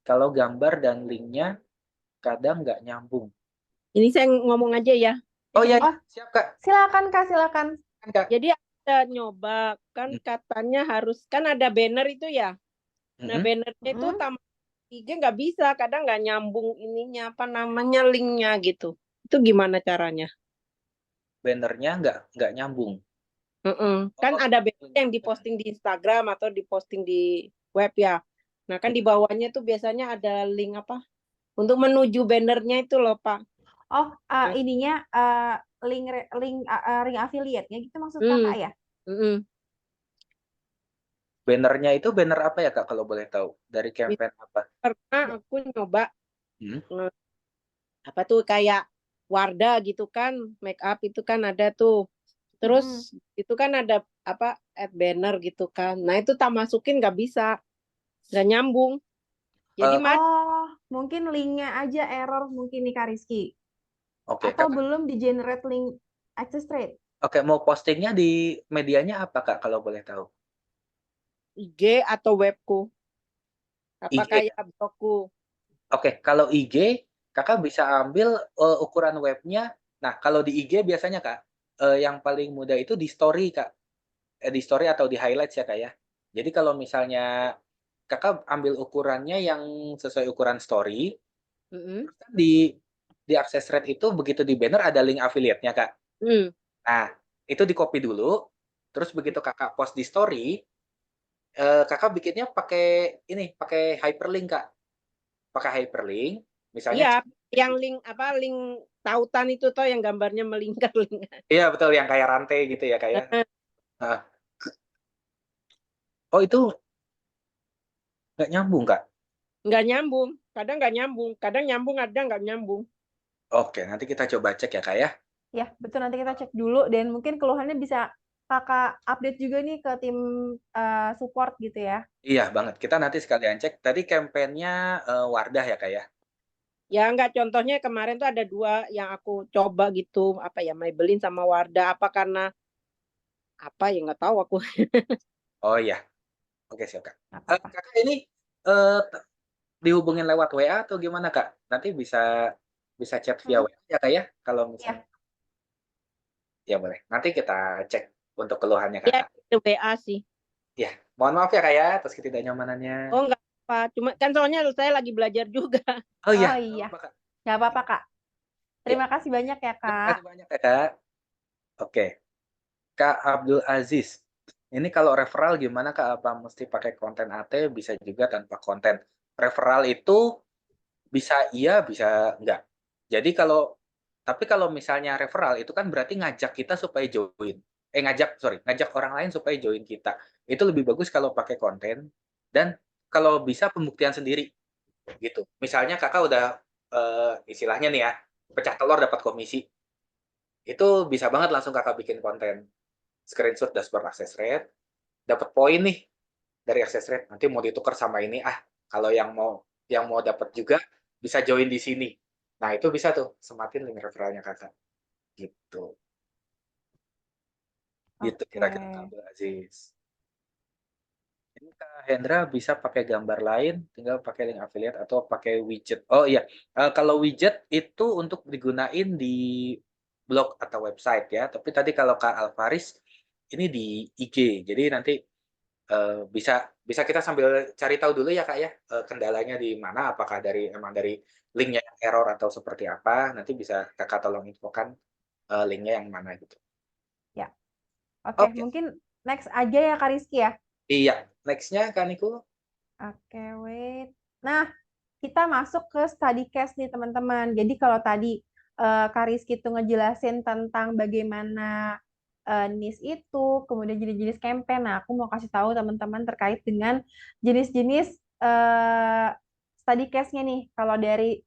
kalau gambar dan linknya kadang nggak nyambung. Ini saya ngomong aja ya. Oh iya, Oh, siap Kak. silakan Kak, silakan. Kan, Kak. Jadi ada nyoba kan katanya harus kan ada banner itu ya. Nah bannernya itu Mm-mm. tambah IG nggak bisa, kadang nggak nyambung ininya apa namanya linknya gitu. Itu gimana caranya? Bannernya nggak nyambung. Kan Oh, ada banner yang diposting di Instagram atau diposting di web ya. Nah kan di bawahnya tuh biasanya ada link apa untuk menuju bannernya itu loh Pak. Oh, Nah, ininya link affiliate-nya gitu maksud Kakak hmm, ya? mm-mm. bannernya itu banner apa ya Kak kalau boleh tahu? Dari campaign apa? Karena aku nyoba Hmm? apa tuh kayak Wardah gitu kan, make up itu kan ada tuh. Mm-mm. Terus itu kan ada apa ad banner gitu kan. Nah itu tak masukin nggak bisa, nggak nyambung. Jadi Eh, Oh, mungkin linknya aja error mungkin nih Kak Rizky. Oke, Atau Kakak. belum di generate link access rate. Oke, mau postingnya di medianya apa Kak kalau boleh tahu? IG atau webku, apa IG. kayak blogku. Oke, kalau IG Kakak bisa ambil ukuran webnya. Nah, kalau di IG biasanya Kak, yang paling mudah itu di story Kak. Di story atau di highlights ya Kak ya. Jadi kalau misalnya Kakak ambil ukurannya yang sesuai ukuran story, Mm-mm. terus kan di access rate itu begitu di banner ada link affiliate-nya Kak. Hmm. Nah, itu di copy dulu, terus begitu Kakak post di story, Kakak bikinnya pakai hyperlink Kak. Pakai hyperlink, misalnya Iya, yang link apa link tautan itu toh yang gambarnya melingkar link. iya betul yang kayak rantai gitu ya Kak ya. Nah, oh itu nggak nyambung Kak? Nggak nyambung, kadang nyambung, ada nggak nyambung. Oke, nanti kita coba cek ya Kak ya. Ya, betul nanti kita cek dulu dan mungkin keluhannya bisa Kakak update juga nih ke tim support gitu ya. Iya banget, kita nanti sekalian cek. Tadi kampanyenya Wardah ya Kak ya? Ya nggak, contohnya kemarin tuh ada dua yang aku coba gitu, apa ya, Maybelline sama Wardah, apa karena apa ya nggak tahu aku. Oh iya, oke siap Kak. Nggak apa-apa. Kakak ini eh, dihubungin lewat WA atau gimana Kak? Nanti bisa bisa chat via Mm-mm. WA ya Kak ya? Kalau misalnya, Ya, ya boleh. Nanti kita cek untuk keluhannya Ya Kakak. itu WA sih. Ya, mohon maaf ya Kak ya atas ketidaknyamanannya. Oh nggak apa, cuma kan soalnya saya lagi belajar juga. Oh iya, oh nggak iya, apa-apa Kak. nggak apa-apa Kak. Ya, Terima kasih banyak ya terima Kak. kasih banyak ya Kak. Oke, Kak Abdul Aziz. Ini kalau referral gimana Kak? Apa mesti pakai konten AT? Bisa juga tanpa konten. Referral itu bisa iya, bisa enggak. Jadi tapi kalau misalnya referral itu kan berarti ngajak kita supaya join. Ngajak orang lain supaya join kita. Itu lebih bagus kalau pakai konten dan kalau bisa pembuktian sendiri gitu. Misalnya kakak udah istilahnya nih ya, pecah telur dapat komisi. Itu bisa banget langsung kakak bikin konten. Screenshot dashboard access rate, dapat poin nih dari access rate. Nanti mau ditukar sama ini, kalau yang mau dapat juga bisa join di sini. Nah, itu bisa tuh sematin link referralnya kakak. Gitu. Gitu Oke. kira-kira Kak Abdul Aziz. Ini Kak Hendra bisa pakai gambar lain, tinggal pakai link affiliate atau pakai widget. Oh iya, kalau widget itu untuk digunain di blog atau website ya. Tapi tadi kalau Kak Alvaris ini di IG. Jadi nanti bisa bisa kita sambil cari tahu dulu ya Kak ya, kendalanya di mana, apakah emang dari linknya yang error atau seperti apa. Nanti bisa Kakak tolong infokan linknya yang mana gitu. Ya, oke. Oke, Mungkin next aja ya Kak Rizky ya. iya. Nextnya Kak Niko. Oke, wait. Nah, kita masuk ke study case nih teman-teman. Jadi kalau tadi Kak Rizky itu ngejelasin tentang bagaimana niche itu, kemudian jenis-jenis campaign. Nah, aku mau kasih tahu teman-teman terkait dengan jenis-jenis study case-nya nih. Kalau dari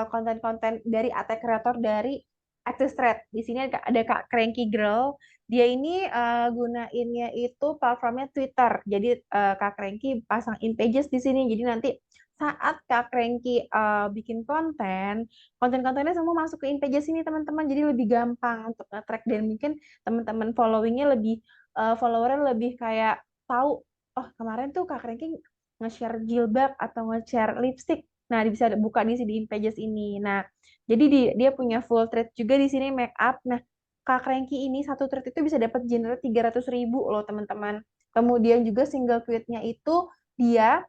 konten-konten dari AT kreator dari Access Thread. Di sini ada Kak Cranky Girl. Dia ini gunainnya itu platformnya Twitter. Jadi Kak Cranky pasang in pages di sini. Jadi nanti saat Kak Cranky bikin konten-kontennya semua masuk ke in pages ini teman-teman. Jadi lebih gampang untuk nge-track dan mungkin teman-teman followingnya lebih followernya lebih kayak tahu, oh kemarin tuh Kak Cranky nge-share jilbab atau nge-share lipstick. Nah, bisa buka di pages ini. Nah, jadi dia punya full thread juga di sini make up. Nah, Kak Cranky ini satu thread itu bisa dapat generate 300.000 loh, teman-teman. Kemudian juga single tweetnya itu dia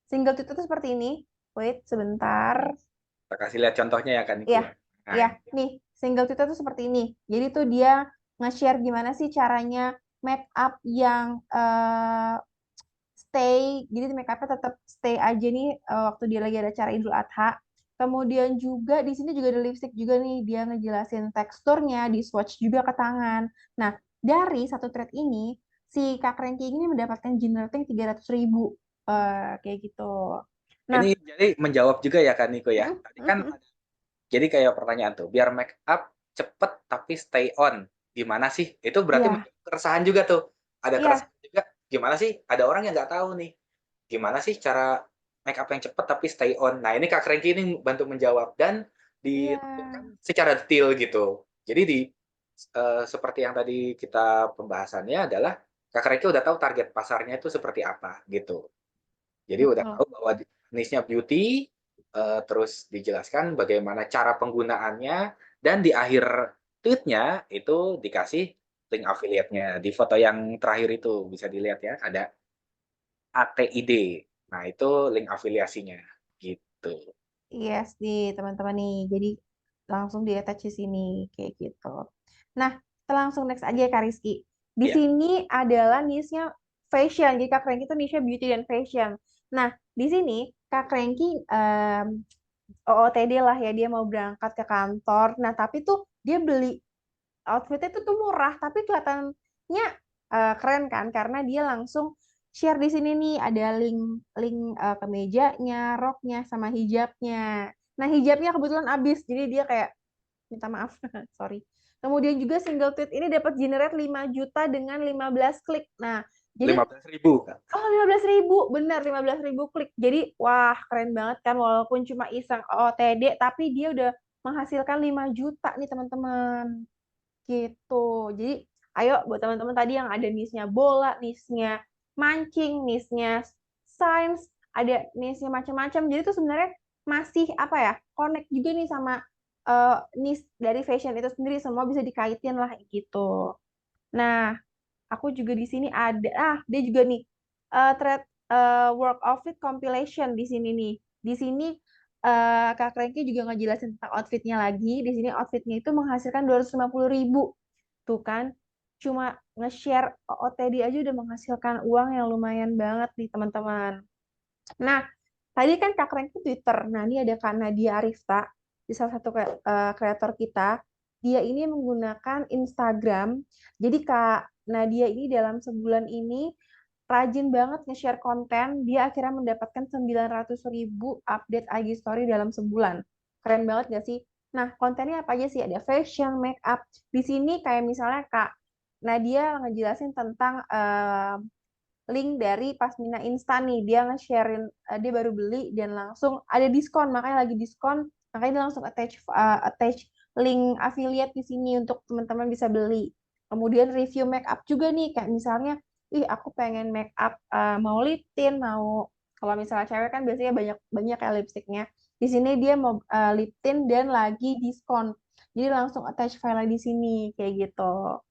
single tweet itu seperti ini. Wait, sebentar. Kita kasih lihat contohnya ya Kak Niko Ya, ya. Nah, ya, ini. nih single tweet itu seperti ini. Jadi tuh dia nge-share gimana sih caranya make up yang stay, jadi make upnya tetap stay aja nih waktu dia lagi ada acara Idul Adha. Kemudian juga di sini juga ada lipstick juga nih, dia ngejelasin teksturnya, di swatch juga ke tangan. Nah, dari satu thread ini, si Kak Renki ini mendapatkan generating 300.000 kayak gitu. Nah, Ini jadi menjawab juga ya Kak Niko ya. Tadi kan jadi kayak pertanyaan tuh, biar make up cepet tapi stay on. Gimana sih? Itu berarti iya, keresahan juga tuh. Ada iya, keresahan juga. Gimana sih? Ada orang yang nggak tahu nih. Gimana sih cara make up yang cepet tapi stay on. Nah ini Kak Rengki ini bantu menjawab dan iya, ditentukan secara detail gitu. Jadi seperti yang tadi kita pembahasannya adalah Kak Rengki udah tahu target pasarnya itu seperti apa gitu. Jadi udah betul. tahu bahwa niche-nya beauty, terus dijelaskan bagaimana cara penggunaannya, dan di akhir tweet-nya itu dikasih link affiliate-nya. Di foto yang terakhir itu bisa dilihat ya, ada ATID. Nah, itu link afiliasinya gitu. Yes, di teman-teman nih. Jadi langsung di attach di sini kayak gitu. Nah, kita langsung next aja ya Kak Rizky. Di Ya, sini adalah niche-nya fashion. Jadi Kak Cranky itu niche beauty dan fashion. Nah, di sini Kak Cranky OOTD lah ya, dia mau berangkat ke kantor. Nah, tapi tuh dia beli outfitnya tuh murah, tapi kelihatannya keren kan, karena dia langsung share di sini nih, ada link link kemejanya, roknya, sama hijabnya. Nah, hijabnya kebetulan habis, jadi dia kayak minta maaf, sorry. Kemudian juga single tweet ini dapat generate 5 juta dengan 15 klik. Nah, jadi 15.000 Kak. oh 15.000, benar 15.000 klik. Jadi wah keren banget kan, walaupun cuma iseng OOTD, tapi dia udah menghasilkan 5 juta nih teman-teman. Gitu. Jadi ayo buat teman-teman tadi yang ada niche-nya bola, niche-nya mancing, niche-nya science, ada niche-nya macam-macam. Jadi itu sebenarnya masih apa ya? Connect juga nih sama niche dari fashion itu sendiri, semua bisa dikaitin lah gitu. Nah, aku juga di sini ada dia juga nih thread work outfit compilation di sini nih. Di sini Kak Cranky juga ngejelasin tentang outfitnya lagi. Di sini outfitnya itu menghasilkan 250.000. Tuh kan, cuma nge-share OOTD aja udah menghasilkan uang yang lumayan banget nih teman-teman. Nah, tadi kan Kak Cranky Twitter. Nah, ini ada Kak Nadia Arifta, di salah satu kreator kita. Dia ini menggunakan Instagram. Jadi Kak Nadia ini dalam sebulan ini rajin banget nge-share konten. Dia akhirnya mendapatkan 900.000 update IG story dalam sebulan. Keren banget gak sih? Nah, kontennya apa aja sih? Ada fashion, make up. Di sini kayak misalnya Kak Nadia ngejelasin tentang link dari Pasmina Instan nih. Dia nge-sharein, dia baru beli dan langsung ada diskon. Makanya lagi diskon, makanya dia langsung attach link affiliate di sini untuk teman-teman bisa beli. Kemudian review make up juga nih, kayak misalnya ih aku pengen make up, mau lip tint, mau kalau misalnya cewek kan biasanya banyak banyak ya lipstiknya. Di sini dia mau lip tint dan lagi diskon. Jadi langsung attach file di sini kayak gitu.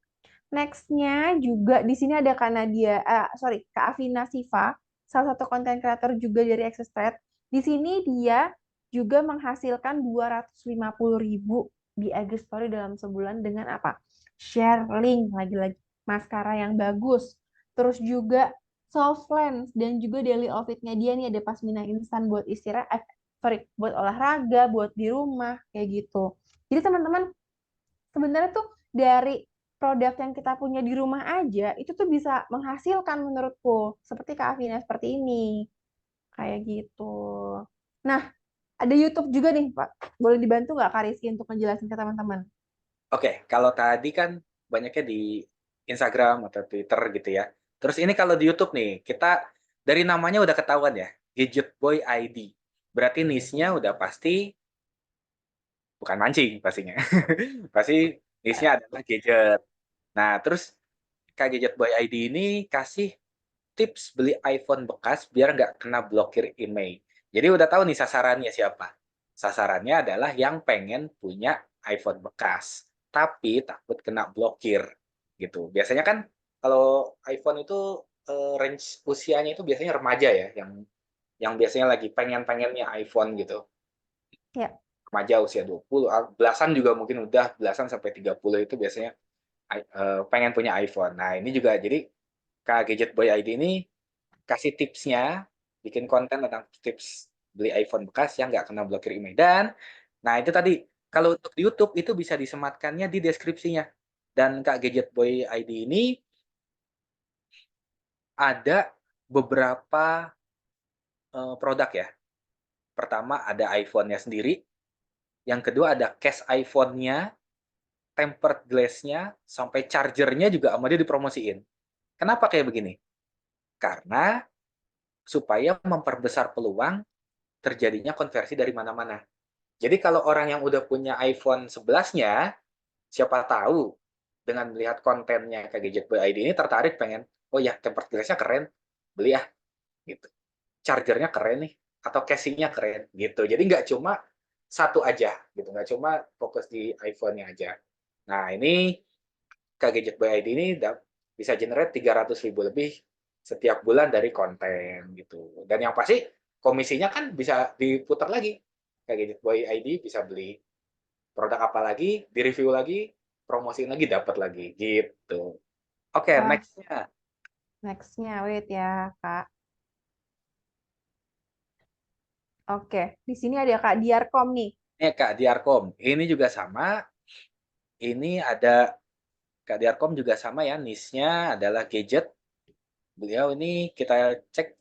Nextnya juga di sini ada Kak Nadia, Kak Afina Siva, salah satu konten kreator juga dari Access Trade. Di sini dia juga menghasilkan 250.000 di IG Story dalam sebulan dengan apa? Share link lagi-lagi, maskara yang bagus. Terus juga soft lens dan juga daily outfitnya dia nih ada pasmina instan buat istirahat, buat olahraga, buat di rumah kayak gitu. Jadi teman-teman sebenarnya tuh dari produk yang kita punya di rumah aja itu tuh bisa menghasilkan menurutku seperti Kak Afina seperti ini kayak gitu. Nah, ada YouTube juga nih Pak. Boleh dibantu nggak Kak Rizky untuk ngejelasin ke teman-teman? Oke, kalau tadi kan banyaknya di Instagram atau Twitter gitu ya. Terus ini kalau di YouTube nih, kita dari namanya udah ketahuan ya, Gadget Boy ID. Berarti niche-nya udah pasti bukan mancing pastinya. Pasti niche-nya adalah gadget. Nah, terus Kak Gadget Boy ID ini kasih tips beli iPhone bekas biar nggak kena blokir email. Jadi udah tahu nih sasarannya siapa. Sasarannya adalah yang pengen punya iPhone bekas, tapi takut kena blokir gitu. Biasanya kan kalau iPhone itu range usianya itu biasanya remaja ya, yang biasanya lagi pengen-pengennya iPhone gitu. Ya, Remaja usia 20, belasan juga mungkin udah, belasan sampai 30 itu biasanya pengen punya iPhone. Nah, ini juga jadi Kak Gadget Boy ID ini kasih tipsnya, bikin konten tentang tips beli iPhone bekas yang nggak kena blokir email. Dan, nah itu tadi, kalau untuk di YouTube itu bisa disematkannya di deskripsinya. Dan Kak Gadget Boy ID ini ada beberapa produk ya. Pertama ada iPhone-nya sendiri, yang kedua ada case iPhone-nya, tempered glass-nya, sampai charger-nya juga sama dia dipromosiin. Kenapa kayak begini? Karena supaya memperbesar peluang terjadinya konversi dari mana-mana. Jadi kalau orang yang udah punya iPhone 11-nya, siapa tahu dengan melihat kontennya kayak Gadget Boy ID ini tertarik pengen, oh ya tempered glass-nya keren, beli ya, gitu. Chargernya keren nih, atau casing-nya keren, gitu. Jadi nggak cuma satu aja, gitu. Nggak cuma fokus di iPhone-nya aja. Nah, ini Kak Gadget Boy ID ini bisa generate 300.000 lebih setiap bulan dari konten gitu. Dan yang pasti komisinya kan bisa diputar lagi. Kak Gadget Boy ID bisa beli produk apa lagi, di-review lagi, promosiin lagi, dapat lagi gitu. Oke, wah, next-nya. nextnya wait ya Kak. Oke, di sini ada Kak Diarkom nih. Ini Kak Diarkom. Ini juga sama. Ini ada Kak Diarkom juga sama ya, niche-nya adalah gadget. Beliau ini kita cek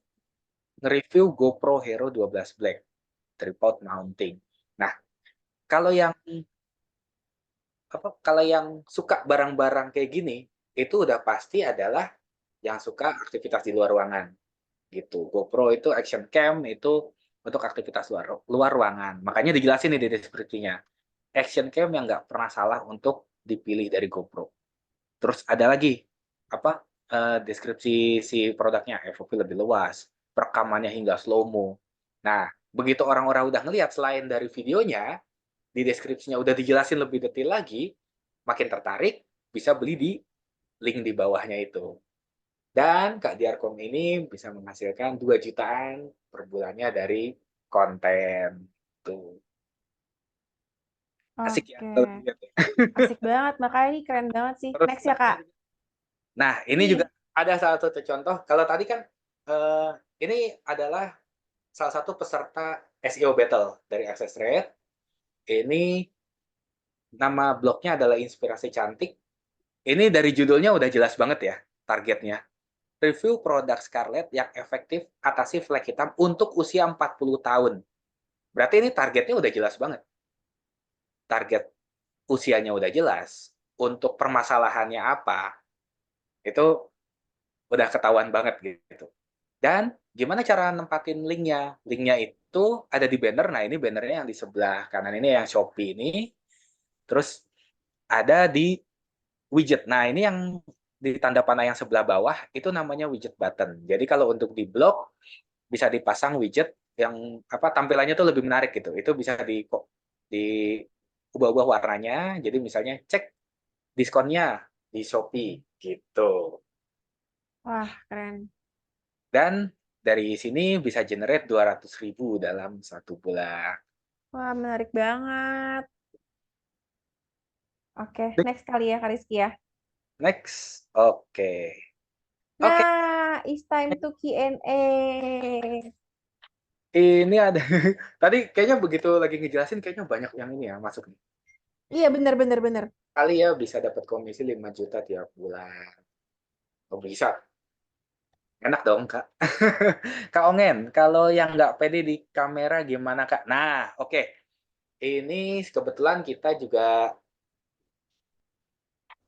nge-review GoPro Hero 12 Black tripod mounting. Nah, kalau yang kalau yang suka barang-barang kayak gini, itu udah pasti adalah yang suka aktivitas di luar ruangan gitu. GoPro itu action cam itu untuk aktivitas luar ruangan. Makanya dijelasin nih di deskripsinya. Action cam yang nggak pernah salah untuk dipilih dari GoPro. Terus ada lagi apa deskripsi si produknya FOV lebih luas, perekamannya hingga slow mo. Nah, begitu orang-orang udah ngelihat selain dari videonya, di deskripsinya udah dijelasin lebih detail lagi, makin tertarik, bisa beli di link di bawahnya itu. Dan Kak Diarkom ini bisa menghasilkan 2 jutaan per bulannya dari konten. Tuh. Asik ya Oke, kalau dilihat ya. asik banget. Makanya ini keren banget sih. Terus Next ya Kak. nah, ini juga Nih, ada salah satu contoh. Kalau tadi kan ini adalah salah satu peserta SEO Battle dari Access Trade. Ini nama blognya adalah Inspirasi Cantik. Ini dari judulnya udah jelas banget ya targetnya. Review produk Scarlett yang efektif atasi flek hitam untuk usia 40 tahun. Berarti ini targetnya udah jelas banget. Target usianya udah jelas. Untuk permasalahannya apa, itu udah ketahuan banget gitu. Dan gimana cara nempatin linknya? Linknya itu ada di banner. Nah, ini bannernya yang di sebelah kanan ini yang Shopee ini. Terus ada di widget. Nah, ini yang di tanda panah yang sebelah bawah itu namanya widget button. Jadi kalau untuk di blog bisa dipasang widget yang apa tampilannya tuh lebih menarik gitu. Itu bisa di ubah-ubah warnanya. Jadi misalnya cek diskonnya di Shopee gitu. Wah, keren. Dan dari sini bisa generate 200.000 dalam 1 bulan. Wah, menarik banget. Oke, next kali ya, Kak Rizky ya. Next. Oke. Oke, Nah, it's time to Q&A. ini ada tadi kayaknya begitu lagi ngejelasin kayaknya banyak yang ini ya masuk nih. Iya, bener, bener, bener. Kali ya bisa dapat komisi 5 juta tiap bulan. Oh, bisa. Enak dong, Kak. Kak Ongen, kalau yang nggak pede di kamera gimana, Kak? Nah, oke. Ini kebetulan kita juga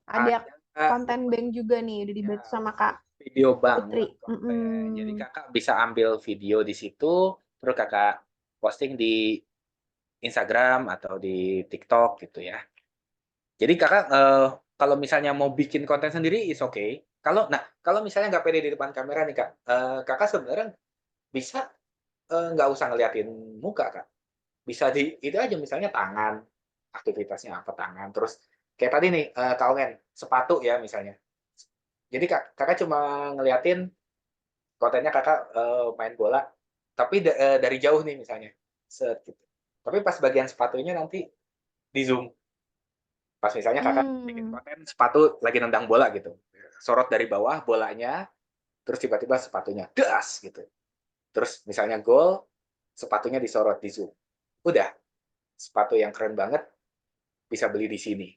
Ada ada konten bank juga nih, udah dibantu sama Kak video Putri. banget konten. Jadi Kakak bisa ambil video di situ, terus Kakak posting di Instagram atau di TikTok gitu ya. Jadi Kakak kalau misalnya mau bikin konten sendiri is okay. Kalau misalnya nggak pede di depan kamera nih Kak, Kakak sebenarnya bisa nggak usah ngeliatin muka Kak. Bisa di itu aja misalnya tangan, aktivitasnya apa tangan, terus kayak tadi nih Kak Ongen, sepatu ya misalnya. Jadi Kakak cuma ngeliatin kontennya Kakak main bola, tapi dari jauh nih misalnya. Set, gitu. Tapi pas bagian sepatunya nanti di zoom. Pas misalnya Kakak bikin konten sepatu lagi nendang bola gitu. Sorot dari bawah bolanya, terus tiba-tiba sepatunya das gitu. Terus misalnya gol, sepatunya disorot di zoom. Udah, sepatu yang keren banget bisa beli di sini.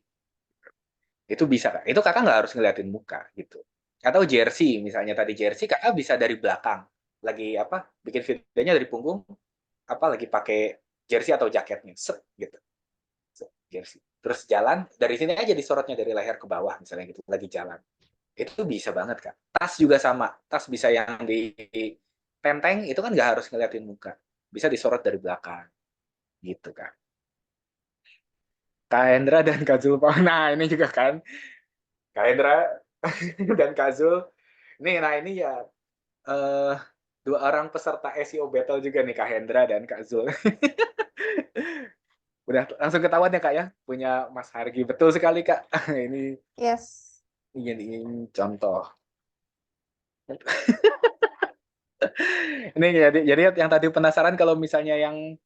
Itu bisa Kak. Itu Kakak nggak harus ngeliatin muka gitu. Atau jersey, misalnya tadi jersey Kakak bisa dari belakang. Lagi apa? Bikin videonya dari punggung, apa lagi pakai jersey atau jaketnya. Set gitu. Set, jersey. Terus jalan dari sini aja disorotnya dari leher ke bawah misalnya gitu, lagi jalan. Itu bisa banget Kak. Tas juga sama. Tas bisa yang di tenteng itu kan nggak harus ngeliatin muka. Bisa disorot dari belakang gitu Kak. Kak Hendra dan Kak Zulfa. Nah, ini juga kan. Kak Hendra dan Kak Zul. Ini ya eh, dua orang peserta SEO Battle juga nih Kak Hendra dan Kak Zul. Udah langsung ketahuan ya Kak ya, punya Mas Hargi. Betul sekali Kak. Ini Yes. ini contoh. Ini jadi yang tadi penasaran kalau misalnya yang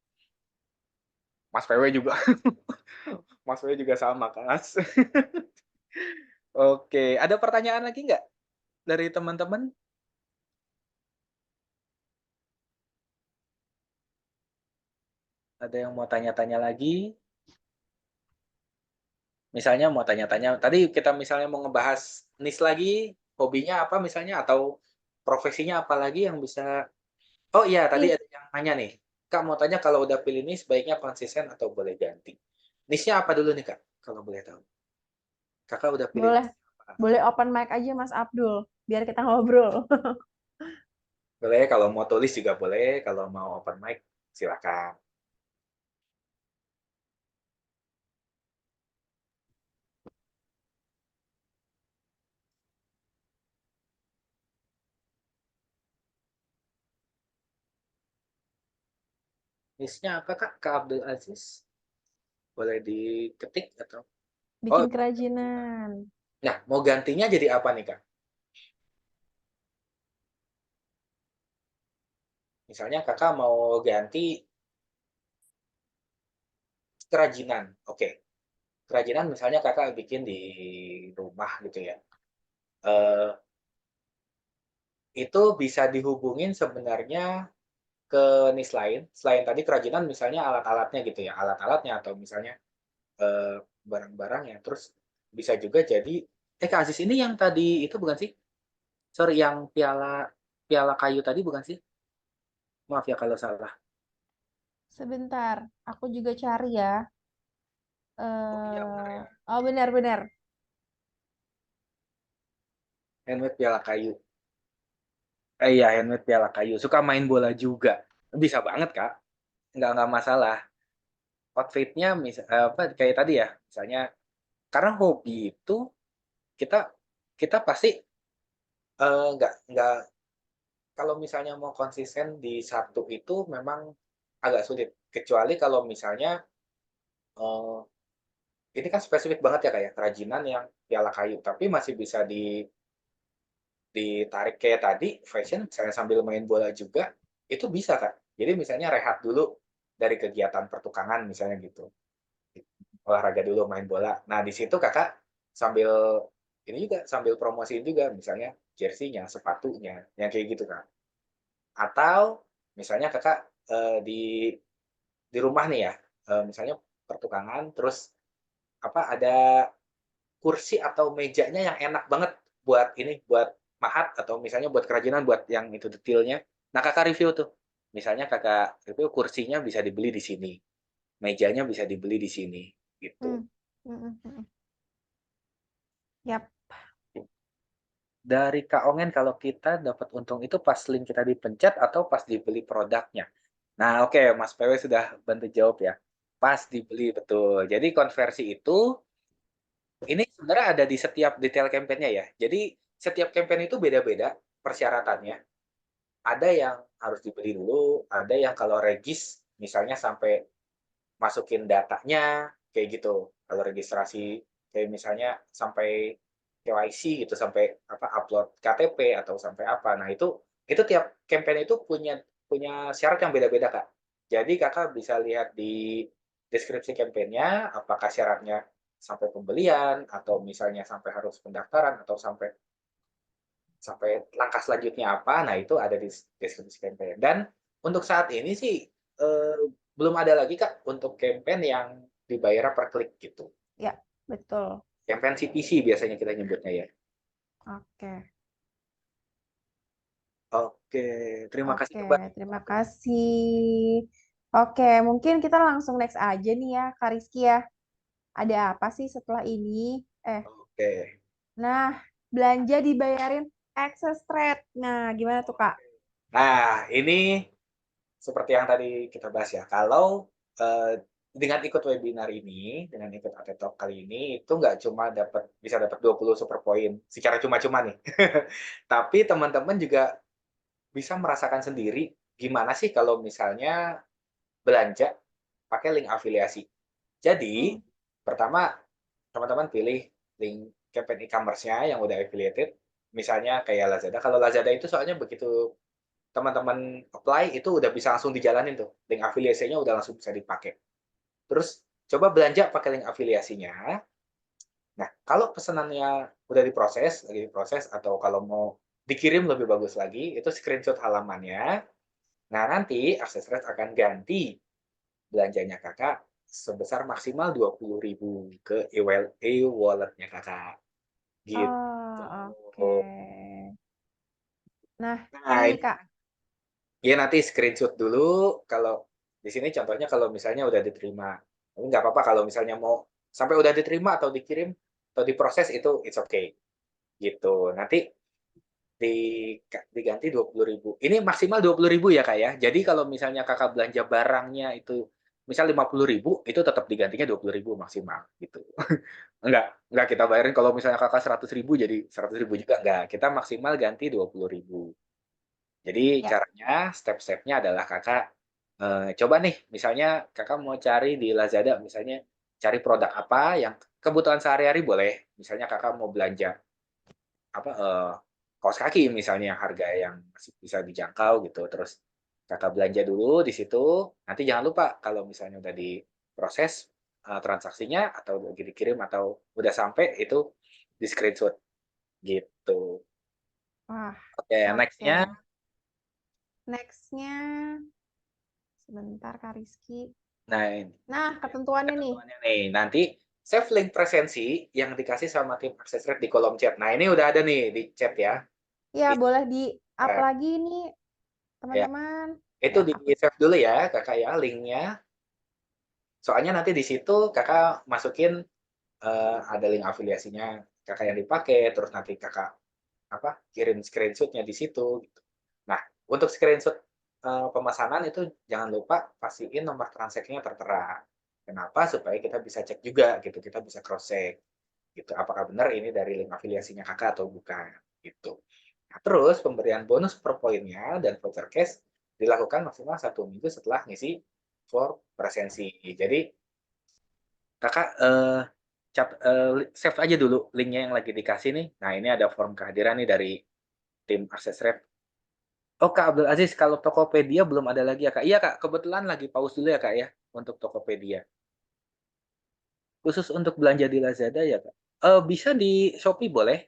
Mas PW juga. Mas PW juga sama Kak. Oke, ada pertanyaan lagi nggak dari teman-teman? Ada yang mau tanya-tanya lagi? Misalnya mau tanya-tanya, tadi kita misalnya mau ngebahas niche lagi, hobinya apa misalnya, atau profesinya apa lagi yang bisa. Oh iya, tadi Nih, ada yang nanya nih. Kak mau tanya kalau udah pilih niche, baiknya konsisten atau boleh ganti? Niche-nya apa dulu nih Kak, kalau boleh tahu? Kakak udah pilih boleh. niche apa? Boleh open mic aja Mas Abdul, biar kita ngobrol. Boleh, kalau mau tulis juga boleh, kalau mau open mic, silakan. Niche-nya apa Kak? Kak Abdul Aziz? Boleh diketik atau? Oh, Bikin kerajinan. nah mau gantinya jadi apa nih Kak? Misalnya kakak mau ganti kerajinan. Oke, kerajinan misalnya kakak bikin di rumah gitu ya. Eh, itu bisa dihubungin sebenarnya ke niche lain. Selain tadi kerajinan misalnya alat-alatnya gitu ya. Alat-alatnya atau misalnya eh, barang-barangnya. Terus bisa juga jadi, Kak Aziz ini yang tadi itu bukan sih? Sorry, yang piala piala kayu tadi bukan sih? Maaf ya kalau salah. Sebentar, aku juga cari ya. Oh iya benar ya. Oh, benar-benar. Handmade piala kayu. Iya, handmade piala kayu. Suka main bola juga. Bisa banget, Kak. Nggak masalah. Outfitnya apa kayak tadi ya, misalnya karena hobi itu kita kita pasti nggak kalau misalnya mau konsisten di satu itu memang agak sulit. Kecuali kalau misalnya eh, ini kan spesifik banget ya kayak kerajinan yang piala kayu, tapi masih bisa ditarik kayak tadi fashion saya sambil main bola juga itu bisa Kak. Jadi misalnya rehat dulu dari kegiatan pertukangan misalnya gitu. Olahraga dulu main bola. Nah, di situ Kakak sambil ini juga sambil promosiin juga misalnya jersey-nya, sepatunya, yang kayak gitu Kak. Atau misalnya Kakak di rumah nih ya, misalnya pertukangan terus ada kursi atau mejanya yang enak banget buat ini, buat mahat atau misalnya buat kerajinan, buat yang itu detailnya. Nah, Kakak review tuh. Misalnya Kakak review kursinya bisa dibeli di sini, mejanya bisa dibeli di sini, gitu. Hmm. Mm, mm, mm. Yap. Dari Kak Ongen kalau kita dapat untung itu pas link kita dipencet atau pas dibeli produknya? Nah, oke, Mas PW sudah bantu jawab ya. Pas dibeli, betul. Jadi konversi itu ini sebenarnya ada di setiap detail campaign-nya ya. Jadi setiap campaign itu beda-beda persyaratannya. Ada yang harus dibeli dulu, ada yang kalau regis misalnya sampai masukin datanya kayak gitu. Kalau registrasi kayak misalnya sampai KYC gitu, sampai upload KTP atau sampai apa. Nah, itu tiap campaign itu punya punya syarat yang beda-beda, Kak. Jadi Kakak bisa lihat di deskripsi campaign-nya apakah syaratnya sampai pembelian atau misalnya sampai harus pendaftaran atau sampai sampai langkah selanjutnya apa. Nah, itu ada di deskripsi campaign. Dan untuk saat ini sih belum ada lagi Kak untuk campaign yang dibayar per klik gitu. Ya, betul. Campaign CPC biasanya kita nyebutnya ya. Oke. Oke, terima kasih Oke, Mbak. terima kasih. Oke, mungkin kita langsung next aja nih ya, Kak Rizky ya. Ada apa sih setelah ini? Oke. Nah, belanja dibayarin access rate. Nah, gimana tuh, Kak? Nah, ini seperti yang tadi kita bahas ya. Kalau dengan ikut webinar ini, dengan ikut AT Talk kali ini, itu nggak cuma bisa dapat 20 super poin secara cuma-cuma nih. Tapi teman-teman juga bisa merasakan sendiri gimana sih kalau misalnya belanja pakai link afiliasi. Jadi, Hmm. pertama teman-teman pilih link campaign e-commerce-nya yang udah affiliated, misalnya kayak Lazada. Kalau Lazada itu soalnya begitu teman-teman apply itu udah bisa langsung dijalanin tuh. Link afiliasinya udah langsung bisa dipakai. Terus coba belanja pakai link afiliasinya. Nah, kalau pesanannya udah diproses, lagi diproses atau kalau mau dikirim lebih bagus lagi, itu screenshot halamannya. Nah, nanti akses rate akan ganti belanjanya Kakak sebesar maksimal 20.000 ke e-wallet-nya Kakak. Gitu. Oh, oke. Nah, ini Nah, nih, Kak. ya nanti screenshot dulu kalau di sini contohnya kalau misalnya udah diterima. Tapi nggak apa-apa kalau misalnya mau sampai udah diterima atau dikirim atau diproses itu it's okay gitu. Nanti di diganti 20.000. Ini maksimal 20.000 ya Kak ya. Jadi kalau misalnya Kakak belanja barangnya itu misal 50.000 itu tetap digantinya 20.000 maksimal gitu. Enggak kita bayarin kalau misalnya Kakak 100.000 jadi 100.000 juga enggak. Kita maksimal ganti 20.000. Jadi Ya. caranya, step-stepnya adalah Kakak coba nih, misalnya Kakak mau cari di Lazada, misalnya cari produk apa yang kebutuhan sehari-hari boleh. Misalnya Kakak mau belanja kaos kaki misalnya harga yang masih bisa dijangkau gitu. Terus Kakak belanja dulu di situ. Nanti jangan lupa kalau misalnya udah diproses transaksinya atau lagi dikirim atau udah sampai itu di screenshot gitu. Wah, Oke, oke. next-nya. Next-nya, sebentar, Kak Rizky. Nah, Nah, ketentuannya nih. ketentuannya nih. Nanti save link presensi yang dikasih sama tim akses rate di kolom chat. Nah, ini udah ada nih di chat ya. Ya, Di boleh di-up chat. lagi nih, Ya, teman-teman. itu Ya, di aku. save dulu ya, Kakak ya, linknya. Soalnya nanti di situ Kakak masukin ada link afiliasinya Kakak yang dipakai, terus nanti Kakak kirim screenshot-nya di situ gitu. Nah, untuk screenshot pemesanan itu jangan lupa pastiin nomor transaksinya tertera. Kenapa? Supaya kita bisa cek juga gitu, kita bisa cross check. gitu. Apakah benar ini dari link afiliasinya kakak atau bukan gitu. Nah, terus pemberian bonus per poinnya dan voucher cash dilakukan maksimal 1 minggu setelah ngisi for presensi. Jadi kakak save aja dulu linknya yang lagi dikasih nih. Nah ini ada form kehadiran nih dari tim akses rep. Oh Kak Abdul Aziz, kalau Tokopedia belum ada lagi ya Kak? Iya Kak, kebetulan lagi pause dulu ya Kak ya untuk Tokopedia. Khusus untuk belanja di Lazada ya Kak? Bisa di Shopee boleh,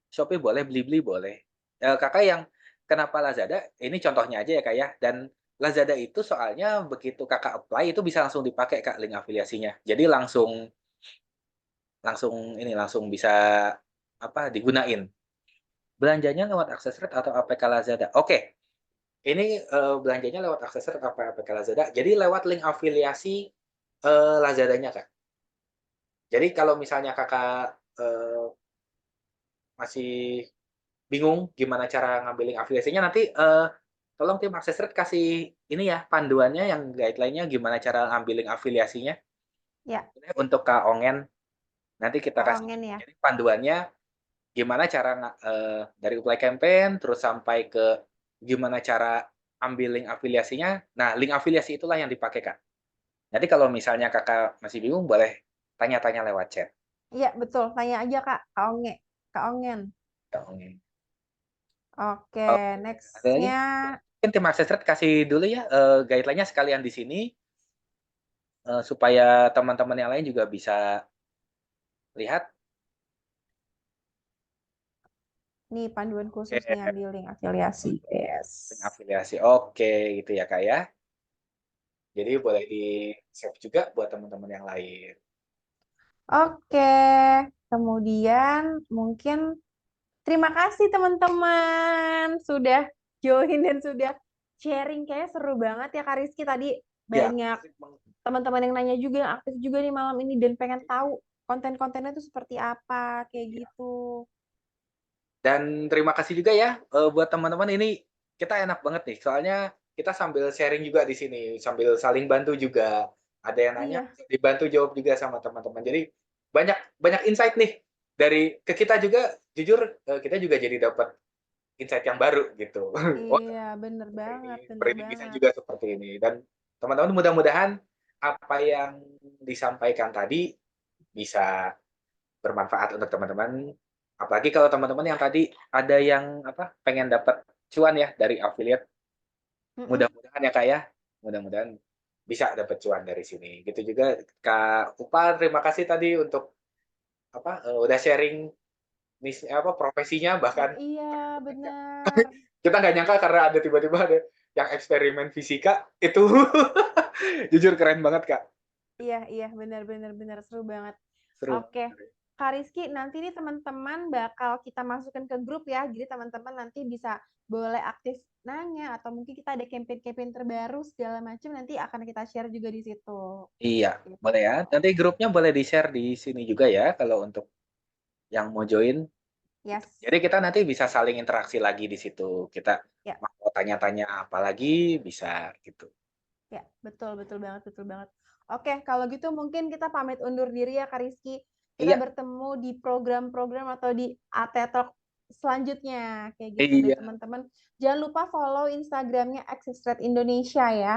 Shopee boleh, Blibli boleh. Kakak yang kenapa Lazada, ini contohnya aja ya Kak ya, dan Lazada itu soalnya begitu Kakak apply itu bisa langsung dipakai Kak link afiliasinya. Jadi langsung langsung bisa apa digunain. Belanjanya lewat akses rate atau APK Lazada. Oke, ini belanjanya lewat akses rate atau APK Lazada. Jadi lewat link afiliasi Lazadanya Kak. Jadi kalau misalnya Kakak masih bingung gimana cara ngambil link afiliasinya, nanti tolong tim akses rate kasih ini ya panduannya yang guideline-nya gimana cara ngambil link afiliasinya. Ya, Untuk Kak Ongen nanti kita Kak kasih. Ongen ya. Jadi panduannya gimana cara dari apply campaign terus sampai ke gimana cara ambil link afiliasinya. Nah, link afiliasi itulah yang dipakai, Kak. Jadi kalau misalnya Kakak masih bingung boleh tanya-tanya lewat chat. Iya, betul. Tanya aja Kak, Kak Onge. Kak Ongen. Kak Ongen. Oke, Oke, ada lagi? nextnya Mungkin tim akses rate kasih dulu ya guideline-nya sekalian di sini supaya teman-teman yang lain juga bisa lihat. nih panduan Oke, khusus nih ambil link afiliasi. Yes. link afiliasi. Oke, gitu ya, Kak ya. Jadi boleh di-save juga buat teman-teman yang lain. Oke, kemudian mungkin terima kasih teman-teman sudah join dan sudah sharing. Kayaknya seru banget ya Kak Rizky tadi Ya, banyak teman-teman yang nanya juga, yang aktif juga nih malam ini dan pengen tahu konten-kontennya itu seperti apa, kayak gitu. dan terima kasih juga ya buat teman-teman ini kita enak banget nih soalnya kita sambil sharing juga di sini sambil saling bantu juga ada yang nanya Iya, dibantu jawab juga sama teman-teman jadi banyak banyak insight nih dari ke kita juga jujur kita juga jadi dapat insight yang baru gitu. Oh, iya, bener seperti ini banget, bener perintisan banget. juga seperti ini dan teman-teman mudah-mudahan apa yang disampaikan tadi bisa bermanfaat untuk teman-teman. Apalagi kalau teman-teman yang tadi ada yang apa pengen dapat cuan ya dari affiliate. Mm-mm. Mudah-mudahan ya Kak ya. Mudah-mudahan bisa dapat cuan dari sini. Gitu juga Kak Upa, terima kasih tadi untuk apa udah sharing profesinya bahkan Iya, bener. kita nggak nyangka karena ada tiba-tiba ada yang eksperimen fisika itu jujur keren banget Kak. Iya, iya, bener, bener. Seru banget. Seru. Oke, Kak Rizky, nanti nih teman-teman bakal kita masukin ke grup ya. Jadi teman-teman nanti bisa boleh aktif nanya atau mungkin kita ada campaign-campaign terbaru segala macam nanti akan kita share juga di situ. Iya, Gitu. boleh ya. Nanti grupnya boleh di-share di sini juga ya kalau untuk yang mau join. Gitu. Yes. Jadi kita nanti bisa saling interaksi lagi di situ. Kita Ya, mau tanya-tanya apa lagi bisa gitu. ya, betul banget, betul banget. Oke, kalau gitu mungkin kita pamit undur diri ya Kak Rizky. Kita Iya, bertemu di program-program atau di AT Talk selanjutnya kayak gitu. Dan iya, teman-teman jangan lupa follow Instagramnya Access Rate Indonesia ya.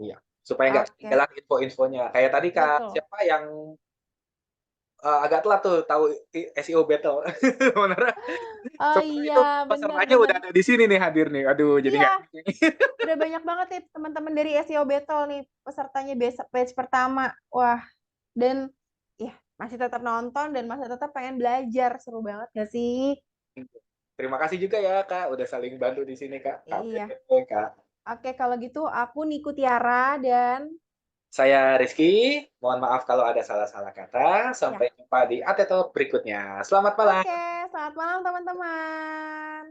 iya. Supaya nggak Oke, ketinggalan info-infonya. Kayak tadi Kak, betul. siapa yang agak telat tuh tahu SEO Battle. Bener. Oh Sebenarnya iya, itu pesertanya benar-benar. udah ada di sini nih hadir nih. Aduh, jadi Iya, nggak. udah banyak banget nih teman-teman dari SEO Battle nih pesertanya batch pertama. Wah, dan ya masih tetap nonton dan masih tetap pengen belajar. Seru banget gak sih? Terima kasih juga ya Kak, udah saling bantu di sini Kak. Kak, Iya. Kak. Oke, kalau gitu aku Niku Tiara dan Saya Rizky, mohon maaf kalau ada salah-salah kata. ya. Sampai jumpa di Ateto berikutnya. Selamat malam. Oke, selamat malam teman-teman.